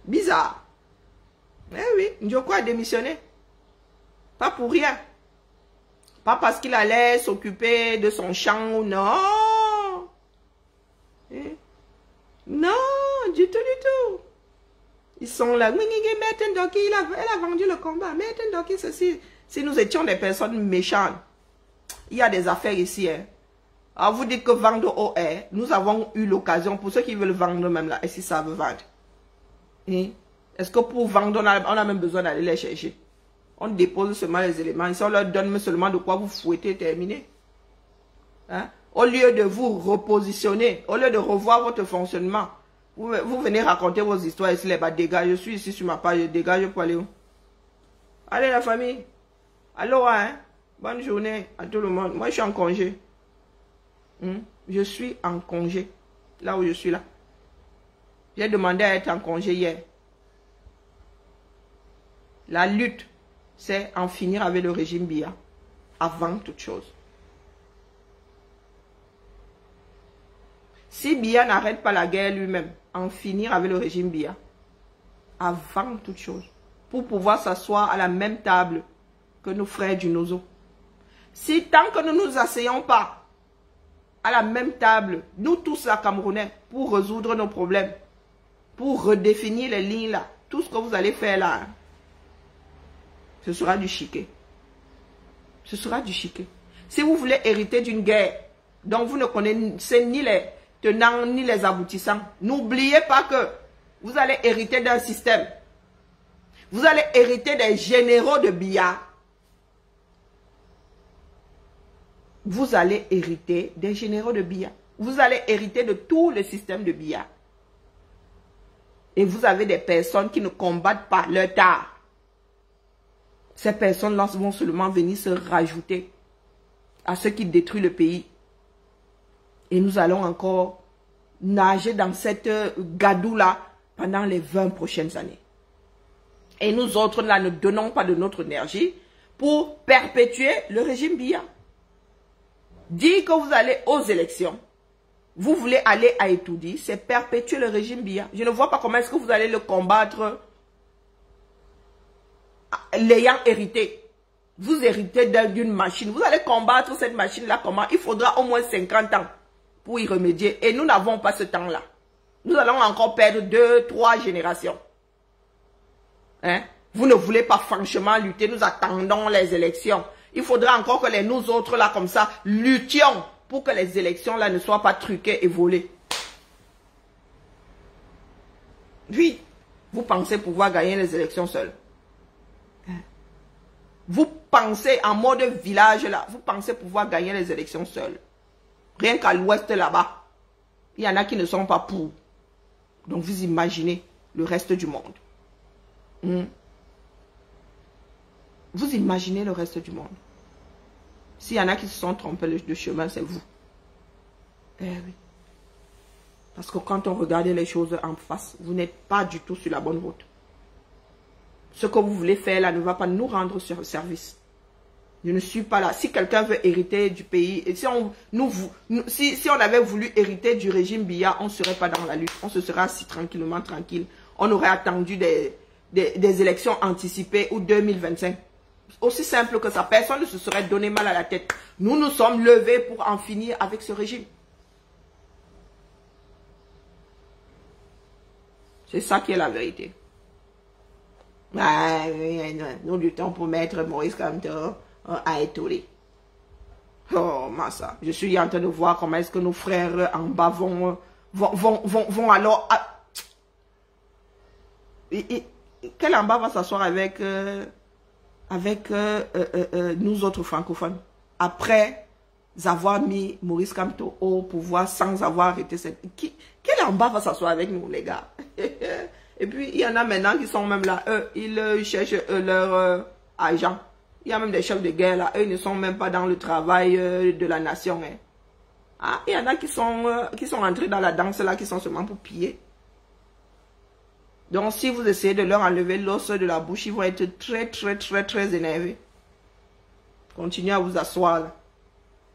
Bizarre. Eh oui, Njoko a démissionné. Pas pour rien. Pas parce qu'il allait s'occuper de son champ, non. Non, du tout. Ils sont là. Elle a vendu le combat. Si nous étions des personnes méchantes, il y a des affaires ici. Hein. Alors vous dites que vendre au air, nous avons eu l'occasion, pour ceux qui veulent vendre même là, et si ça veut vendre. Est-ce que pour vendre, on a même besoin d'aller les chercher? On dépose seulement les éléments, ici on leur donne seulement de quoi vous fouetter, terminer. Hein? Au lieu de vous repositionner, au lieu de revoir votre fonctionnement, vous venez raconter vos histoires ici, les bas, dégage, je suis ici sur ma page, dégage pour aller où? Allez la famille, aloha, hein? Bonne journée à tout le monde. Moi je suis en congé. Je suis en congé, là où je suis là. J'ai demandé à être en congé hier. La lutte, c'est en finir avec le régime Biya, avant toute chose. Si Biya n'arrête pas la guerre lui-même, en finir avec le régime Biya, avant toute chose, pour pouvoir s'asseoir à la même table que nos frères du Nozo. Si tant que nous ne nous asseyons pas à la même table, nous tous la Camerounais, pour résoudre nos problèmes, pour redéfinir les lignes là, tout ce que vous allez faire là, ce sera du chiquet. Ce sera du chiquet. Si vous voulez hériter d'une guerre dont vous ne connaissez ni les tenants ni les aboutissants, n'oubliez pas que vous allez hériter d'un système. Vous allez hériter des généraux de Biya. Vous allez hériter des généraux de Biya. Vous allez hériter de tout le système de Biya. Et vous avez des personnes qui ne combattent pas leur tard. Ces personnes-là vont seulement venir se rajouter à ceux qui détruisent le pays. Et nous allons encore nager dans cette gadoue-là pendant les 20 prochaines années. Et nous autres, là, ne donnons pas de notre énergie pour perpétuer le régime Biya. Dire que vous allez aux élections, vous voulez aller à Etoudi, c'est perpétuer le régime Biya. Je ne vois pas comment est-ce que vous allez le combattre l'ayant hérité. Vous héritez d'une machine. Vous allez combattre cette machine-là comment? Il faudra au moins 50 ans pour y remédier. Et nous n'avons pas ce temps-là. Nous allons encore perdre 2, 3 générations. Hein? Vous ne voulez pas franchement lutter. Nous attendons les élections. Il faudra encore que nous autres là comme ça luttions pour que les élections là ne soient pas truquées et volées. Oui, vous pensez pouvoir gagner les élections seuls. Vous pensez en mode village là, vous pensez pouvoir gagner les élections seuls. Rien qu'à l'ouest là-bas, il y en a qui ne sont pas pour. Donc vous imaginez le reste du monde. Vous imaginez le reste du monde. S'il y en a qui se sont trompés de chemin, c'est vous. Eh oui. Parce que quand on regarde les choses en face, vous n'êtes pas du tout sur la bonne route. Ce que vous voulez faire là ne va pas nous rendre service. Je ne suis pas là. Si quelqu'un veut hériter du pays, et si on avait voulu hériter du régime Biya, on ne serait pas dans la lutte. On se serait assis tranquillement, tranquille. On aurait attendu des élections anticipées ou 2025. Aussi simple que ça, personne ne se serait donné mal à la tête. Nous nous sommes levés pour en finir avec ce régime. C'est ça qui est la vérité. Nous luttons pour mettre Maurice Kamto à Etoudi. Oh, Massa, je suis en train de voir comment est-ce que nos frères en bas vont alors... Quel en bas va s'asseoir avec nous autres francophones après avoir mis Maurice Kamto au pouvoir sans avoir arrêté cette... Quel en bas va s'asseoir avec nous, les gars? Et puis, il y en a maintenant qui sont même là, eux, ils cherchent leur argent. Il y a même des chefs de guerre là, eux, ils ne sont même pas dans le travail de la nation. Hein. Ah, il y en a qui sont entrés dans la danse là, qui sont seulement pour piller. Donc, si vous essayez de leur enlever l'os de la bouche, ils vont être très énervés. Continuez à vous asseoir là.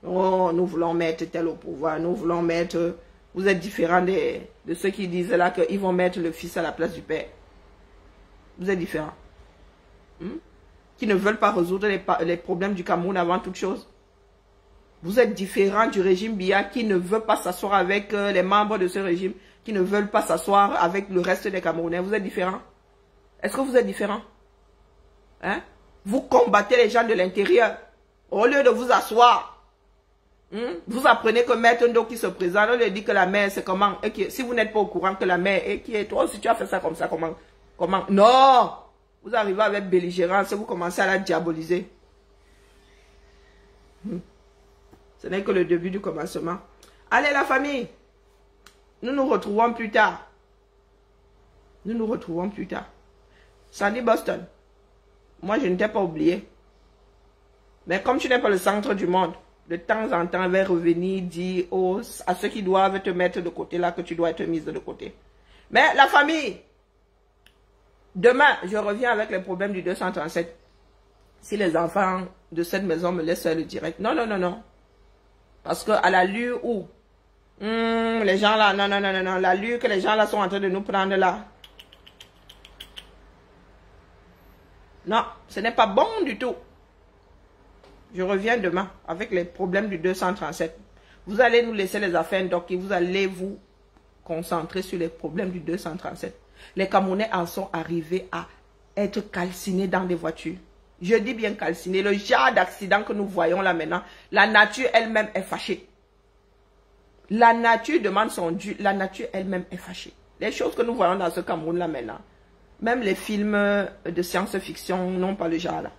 Oh, nous voulons mettre tel au pouvoir, nous voulons mettre... Vous êtes différents de ceux qui disent là qu'ils vont mettre le fils à la place du père. Vous êtes différents. Qui ne veulent pas résoudre les problèmes du Cameroun avant toute chose. Vous êtes différents du régime Biya qui ne veut pas s'asseoir avec les membres de ce régime, qui ne veulent pas s'asseoir avec le reste des Camerounais. Vous êtes différents. Est-ce que vous êtes différents? Hein? Vous combattez les gens de l'intérieur au lieu de vous asseoir. Vous apprenez que Maître Ndo qui se présente, on lui dit que la mère c'est comment. Et que, si vous n'êtes pas au courant que la mère est qui est toi, si tu as fait ça, comment? Non! Vous arrivez avec belligérance et vous commencez à la diaboliser. Ce n'est que le début du commencement. Allez la famille, nous nous retrouvons plus tard. Nous nous retrouvons plus tard. Sandy Boston, moi je ne t'ai pas oublié. Mais comme tu n'es pas le centre du monde, de temps en temps, elle va revenir dire à ceux qui doivent te mettre de côté là que tu dois être mise de côté. Mais la famille, demain, je reviens avec les problèmes du 237. Si les enfants de cette maison me laissent faire le direct. Non, non, non, non. Parce que à l'allure où les gens là, non, l'allure que les gens là sont en train de nous prendre là. Non, ce n'est pas bon du tout. Je reviens demain avec les problèmes du 237. Vous allez nous laisser les affaires donc vous allez vous concentrer sur les problèmes du 237. Les Camerounais en sont arrivés à être calcinés dans des voitures. Je dis bien calcinés. Le genre d'accident que nous voyons là maintenant, la nature elle-même est fâchée. La nature demande son dû. La nature elle-même est fâchée. Les choses que nous voyons dans ce Cameroun là maintenant, même les films de science-fiction n'ont pas le genre là.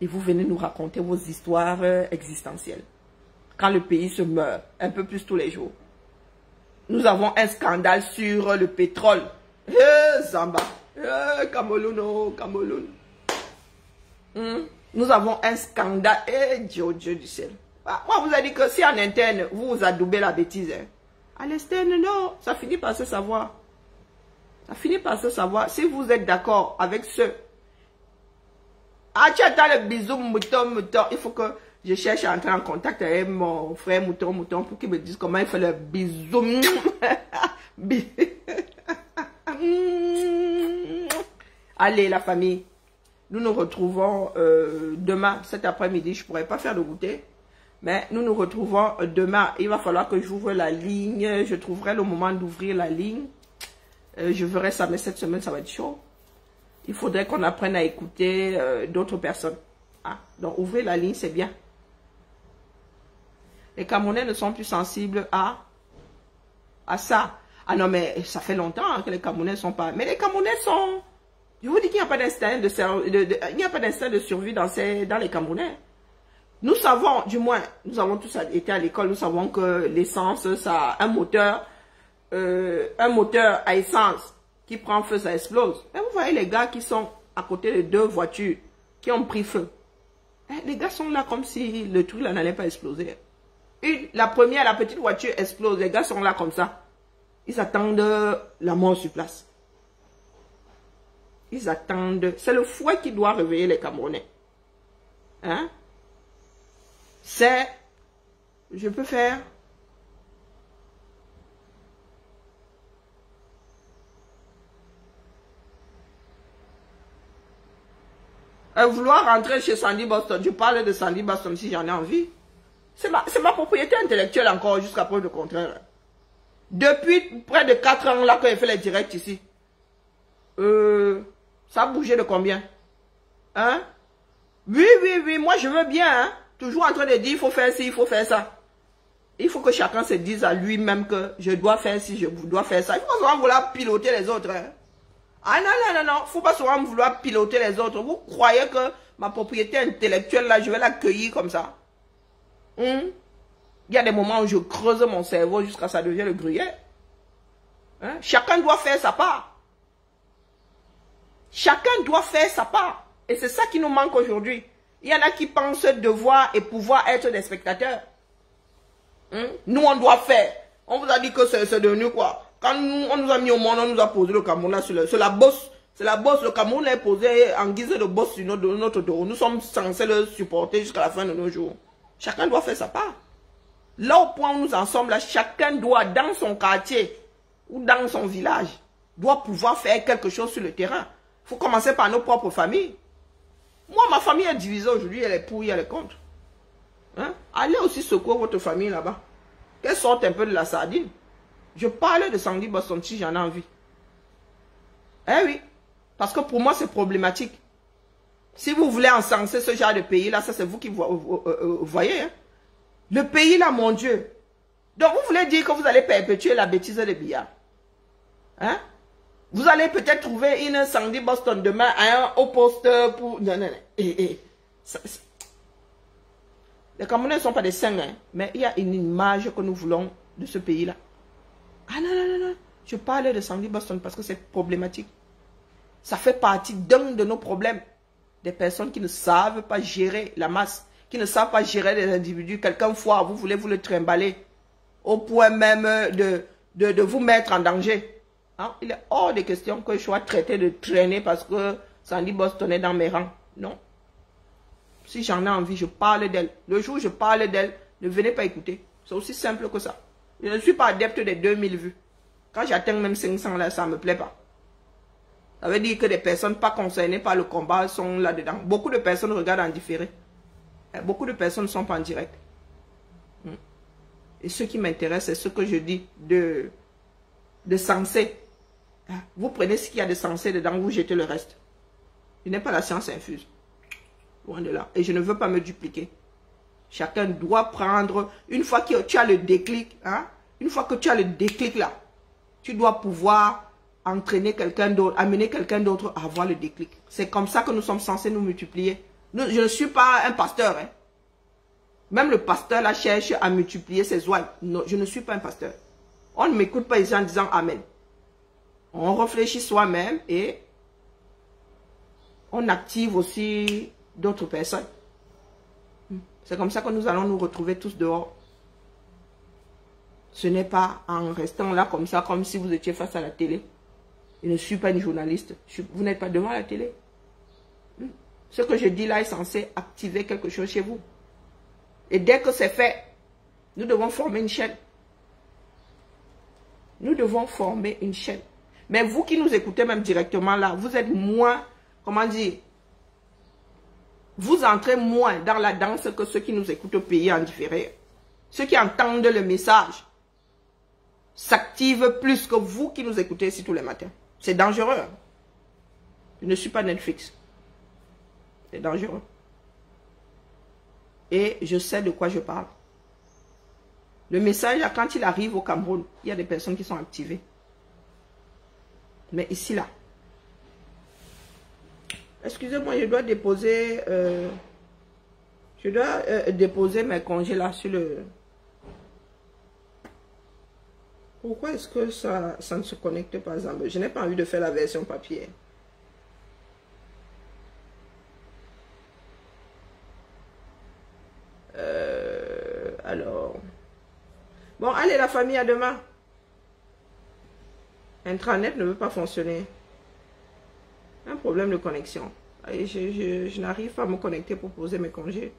Et vous venez nous raconter vos histoires existentielles. Quand le pays se meurt, un peu plus tous les jours. Nous avons un scandale sur le pétrole. Zamba. Cameroun, Cameroun. Nous avons un scandale. Dieu du ciel. Moi, vous avez dit que si en interne, vous adoubez la bêtise. À l'externe, non. Ça finit par se savoir. Ça finit par se savoir. Si vous êtes d'accord avec ceux. Ah, tu attends le bisou, mouton. Il faut que je cherche à entrer en contact avec mon frère mouton pour qu'il me dise comment il fait le bisou. Allez, la famille. Nous nous retrouvons demain, cet après-midi. Je ne pourrai pas faire de goûter. Mais nous nous retrouvons demain. Il va falloir que j'ouvre la ligne. Je trouverai le moment d'ouvrir la ligne. Je verrai ça, mais cette semaine, ça va être chaud. Il faudrait qu'on apprenne à écouter d'autres personnes. Ah, donc, ouvrir la ligne, c'est bien. Les Camerounais ne sont plus sensibles à ça. Ah non, mais ça fait longtemps que les Camerounais ne sont pas... Mais les Camerounais sont... Je vous dis qu'il n'y a pas d'instinct de survie dans les Camerounais. Nous savons, du moins, nous avons tous été à l'école, nous savons que l'essence, ça a un moteur à essence qui prend feu, ça explose. Mais vous voyez les gars qui sont à côté de deux voitures qui ont pris feu. Les gars sont là comme si le truc là n'allait pas exploser. La petite voiture explose, les gars sont là comme ça. Ils attendent la mort sur place. Ils attendent. C'est le fouet qui doit réveiller les Camerounais. Hein? C'est... Je peux faire... Vouloir rentrer chez Sandy Boston. Je parle de Sandy Boston si j'en ai envie. C'est ma propriété intellectuelle encore jusqu'à preuve de contraire. Depuis près de 4 ans là que j'ai fait les directs ici. Ça a bougé de combien? Hein? Oui, moi je veux bien. Hein? Toujours en train de dire il faut faire ci, il faut faire ça. Il faut que chacun se dise à lui-même que je dois faire ci, je dois faire ça. Il faut pas souvent vouloir piloter les autres. Hein? Ah non, il ne faut pas souvent vouloir piloter les autres. Vous croyez que ma propriété intellectuelle là, je vais l'accueillir comme ça? Il y a des moments où je creuse mon cerveau jusqu'à ce que ça devienne le gruyère. Hein? Chacun doit faire sa part. Chacun doit faire sa part. Et c'est ça qui nous manque aujourd'hui. Il y en a qui pensent devoir et pouvoir être des spectateurs. Nous, on doit faire. On vous a dit que c'est devenu quoi? Quand on nous a mis au monde, on nous a posé le Cameroun là sur la bosse. C'est la bosse. Le Cameroun est posé en guise de bosse sur notre dos. Nous sommes censés le supporter jusqu'à la fin de nos jours. Chacun doit faire sa part. Là au point où nous en sommes, là, chacun doit, dans son quartier ou dans son village, doit pouvoir faire quelque chose sur le terrain. Il faut commencer par nos propres familles. Moi, ma famille est divisée aujourd'hui, elle est pour, elle est contre. Hein? Allez aussi secouer votre famille là-bas. Qu'elle sorte un peu de la sardine. Je parle de Sandy Boston si j'en ai envie. Eh oui. Parce que pour moi, c'est problématique. Si vous voulez encenser ce genre de pays là, ça c'est vous qui voyez. Hein? Le pays là, mon Dieu. Donc, vous voulez dire que vous allez perpétuer la bêtise de billard? Hein? Vous allez peut-être trouver une Sandy Boston demain au poste pour... Non, non, non. Les Camerounais ne sont pas des saints, hein, mais il y a une image que nous voulons de ce pays-là. Ah non, non, non, non. Je parle de Sandy Boston parce que c'est problématique. Ça fait partie d'un de nos problèmes. Des personnes qui ne savent pas gérer la masse, qui ne savent pas gérer les individus. Quelquefois, vous voulez vous le trimballer au point même de vous mettre en danger. Hein? Il est hors de question que je sois traité de traîner parce que Sandy Boston est dans mes rangs. Non. Si j'en ai envie, je parle d'elle. Le jour où je parle d'elle, ne venez pas écouter. C'est aussi simple que ça. Je ne suis pas adepte des 2000 vues. Quand j'atteins même 500, là, ça ne me plaît pas. Ça veut dire que des personnes pas concernées par le combat sont là-dedans. Beaucoup de personnes regardent en différé. Beaucoup de personnes ne sont pas en direct. Et ce qui m'intéresse, c'est ce que je dis de sensé. Vous prenez ce qu'il y a de sensé dedans, vous jetez le reste. Je n'ai pas la science infuse. Loin de là. Et je ne veux pas me dupliquer. Chacun doit prendre, une fois que tu as le déclic, hein, une fois que tu as le déclic là, tu dois pouvoir entraîner quelqu'un d'autre, amener quelqu'un d'autre à avoir le déclic. C'est comme ça que nous sommes censés nous multiplier. Je ne suis pas un pasteur. Hein. Même le pasteur là cherche à multiplier ses oies. Non, je ne suis pas un pasteur. On ne m'écoute pas ici en disant Amen. On réfléchit soi-même et on active aussi d'autres personnes. C'est comme ça que nous allons nous retrouver tous dehors. Ce n'est pas en restant là comme ça, comme si vous étiez face à la télé. Je ne suis pas une journaliste. Vous n'êtes pas devant la télé. Ce que je dis là est censé activer quelque chose chez vous. Et dès que c'est fait, nous devons former une chaîne. Nous devons former une chaîne. Mais vous qui nous écoutez même directement là, vous êtes moins, comment dire, vous entrez moins dans la danse que ceux qui nous écoutent au pays en différé. Ceux qui entendent le message s'activent plus que vous qui nous écoutez ici tous les matins. C'est dangereux. Je ne suis pas Netflix. C'est dangereux. Et je sais de quoi je parle. Le message, quand il arrive au Cameroun, il y a des personnes qui sont activées. Mais ici, là, excusez-moi, je dois déposer, déposer mes congés là sur le... Pourquoi est-ce que ça ne se connecte pas ensemble? Je n'ai pas envie de faire la version papier. Alors... Bon, allez la famille, à demain. Intranet ne veut pas fonctionner. Un problème de connexion. Et je n'arrive pas à me connecter pour poser mes congés.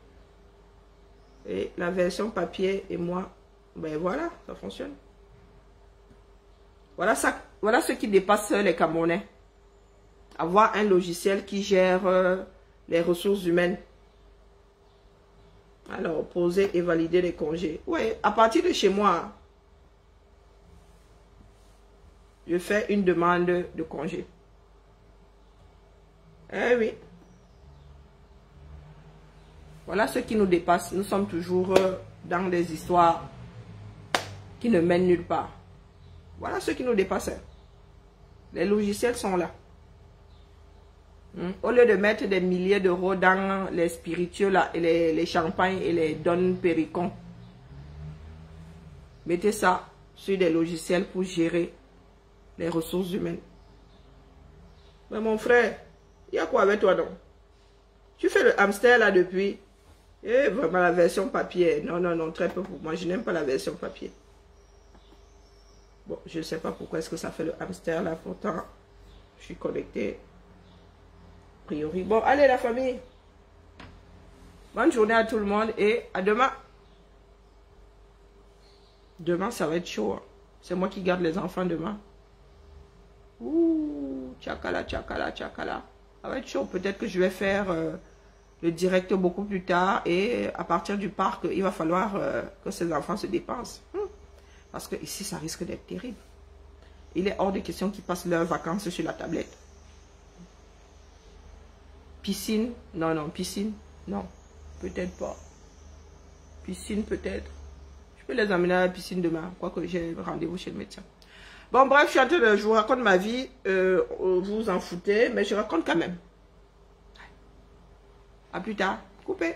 Et la version papier et moi, ben voilà, ça fonctionne. Voilà, ça, voilà ce qui dépasse les Camerounais. Avoir un logiciel qui gère les ressources humaines. Alors, poser et valider les congés. Oui, à partir de chez moi, je fais une demande de congé. Eh oui. Voilà ce qui nous dépasse. Nous sommes toujours dans des histoires qui ne mènent nulle part. Voilà ce qui nous dépasse. Les logiciels sont là. Au lieu de mettre des milliers d'euros dans les spiritueux là, et les champagnes et les donnes péricons, mettez ça sur des logiciels pour gérer les ressources humaines. Mais mon frère, il y a quoi avec toi donc? Tu fais le hamster là depuis? Eh, vraiment la version papier. Non, non, non, très peu pour moi. Je n'aime pas la version papier. Bon, je ne sais pas pourquoi est-ce que ça fait le hamster là. Pourtant, je suis connecté. A priori. Bon, allez la famille. Bonne journée à tout le monde et à demain. Demain, ça va être chaud. Hein. C'est moi qui garde les enfants demain. Ouh, tchakala, tchakala, tchakala. Ça va être chaud. Peut-être que je vais faire le direct beaucoup plus tard. Et à partir du parc, il va falloir que ces enfants se dépensent. Parce que ici, ça risque d'être terrible. Il est hors de question qu'ils passent leurs vacances sur la tablette. Piscine? Non, non, piscine? Non, peut-être pas. Piscine peut-être. Je peux les emmener à la piscine demain. Quoique j'ai rendez-vous chez le médecin. Bon, bref, je suis en train de... Je vous raconte ma vie. Vous vous en foutez, mais je raconte quand même. À plus tard. Coupez.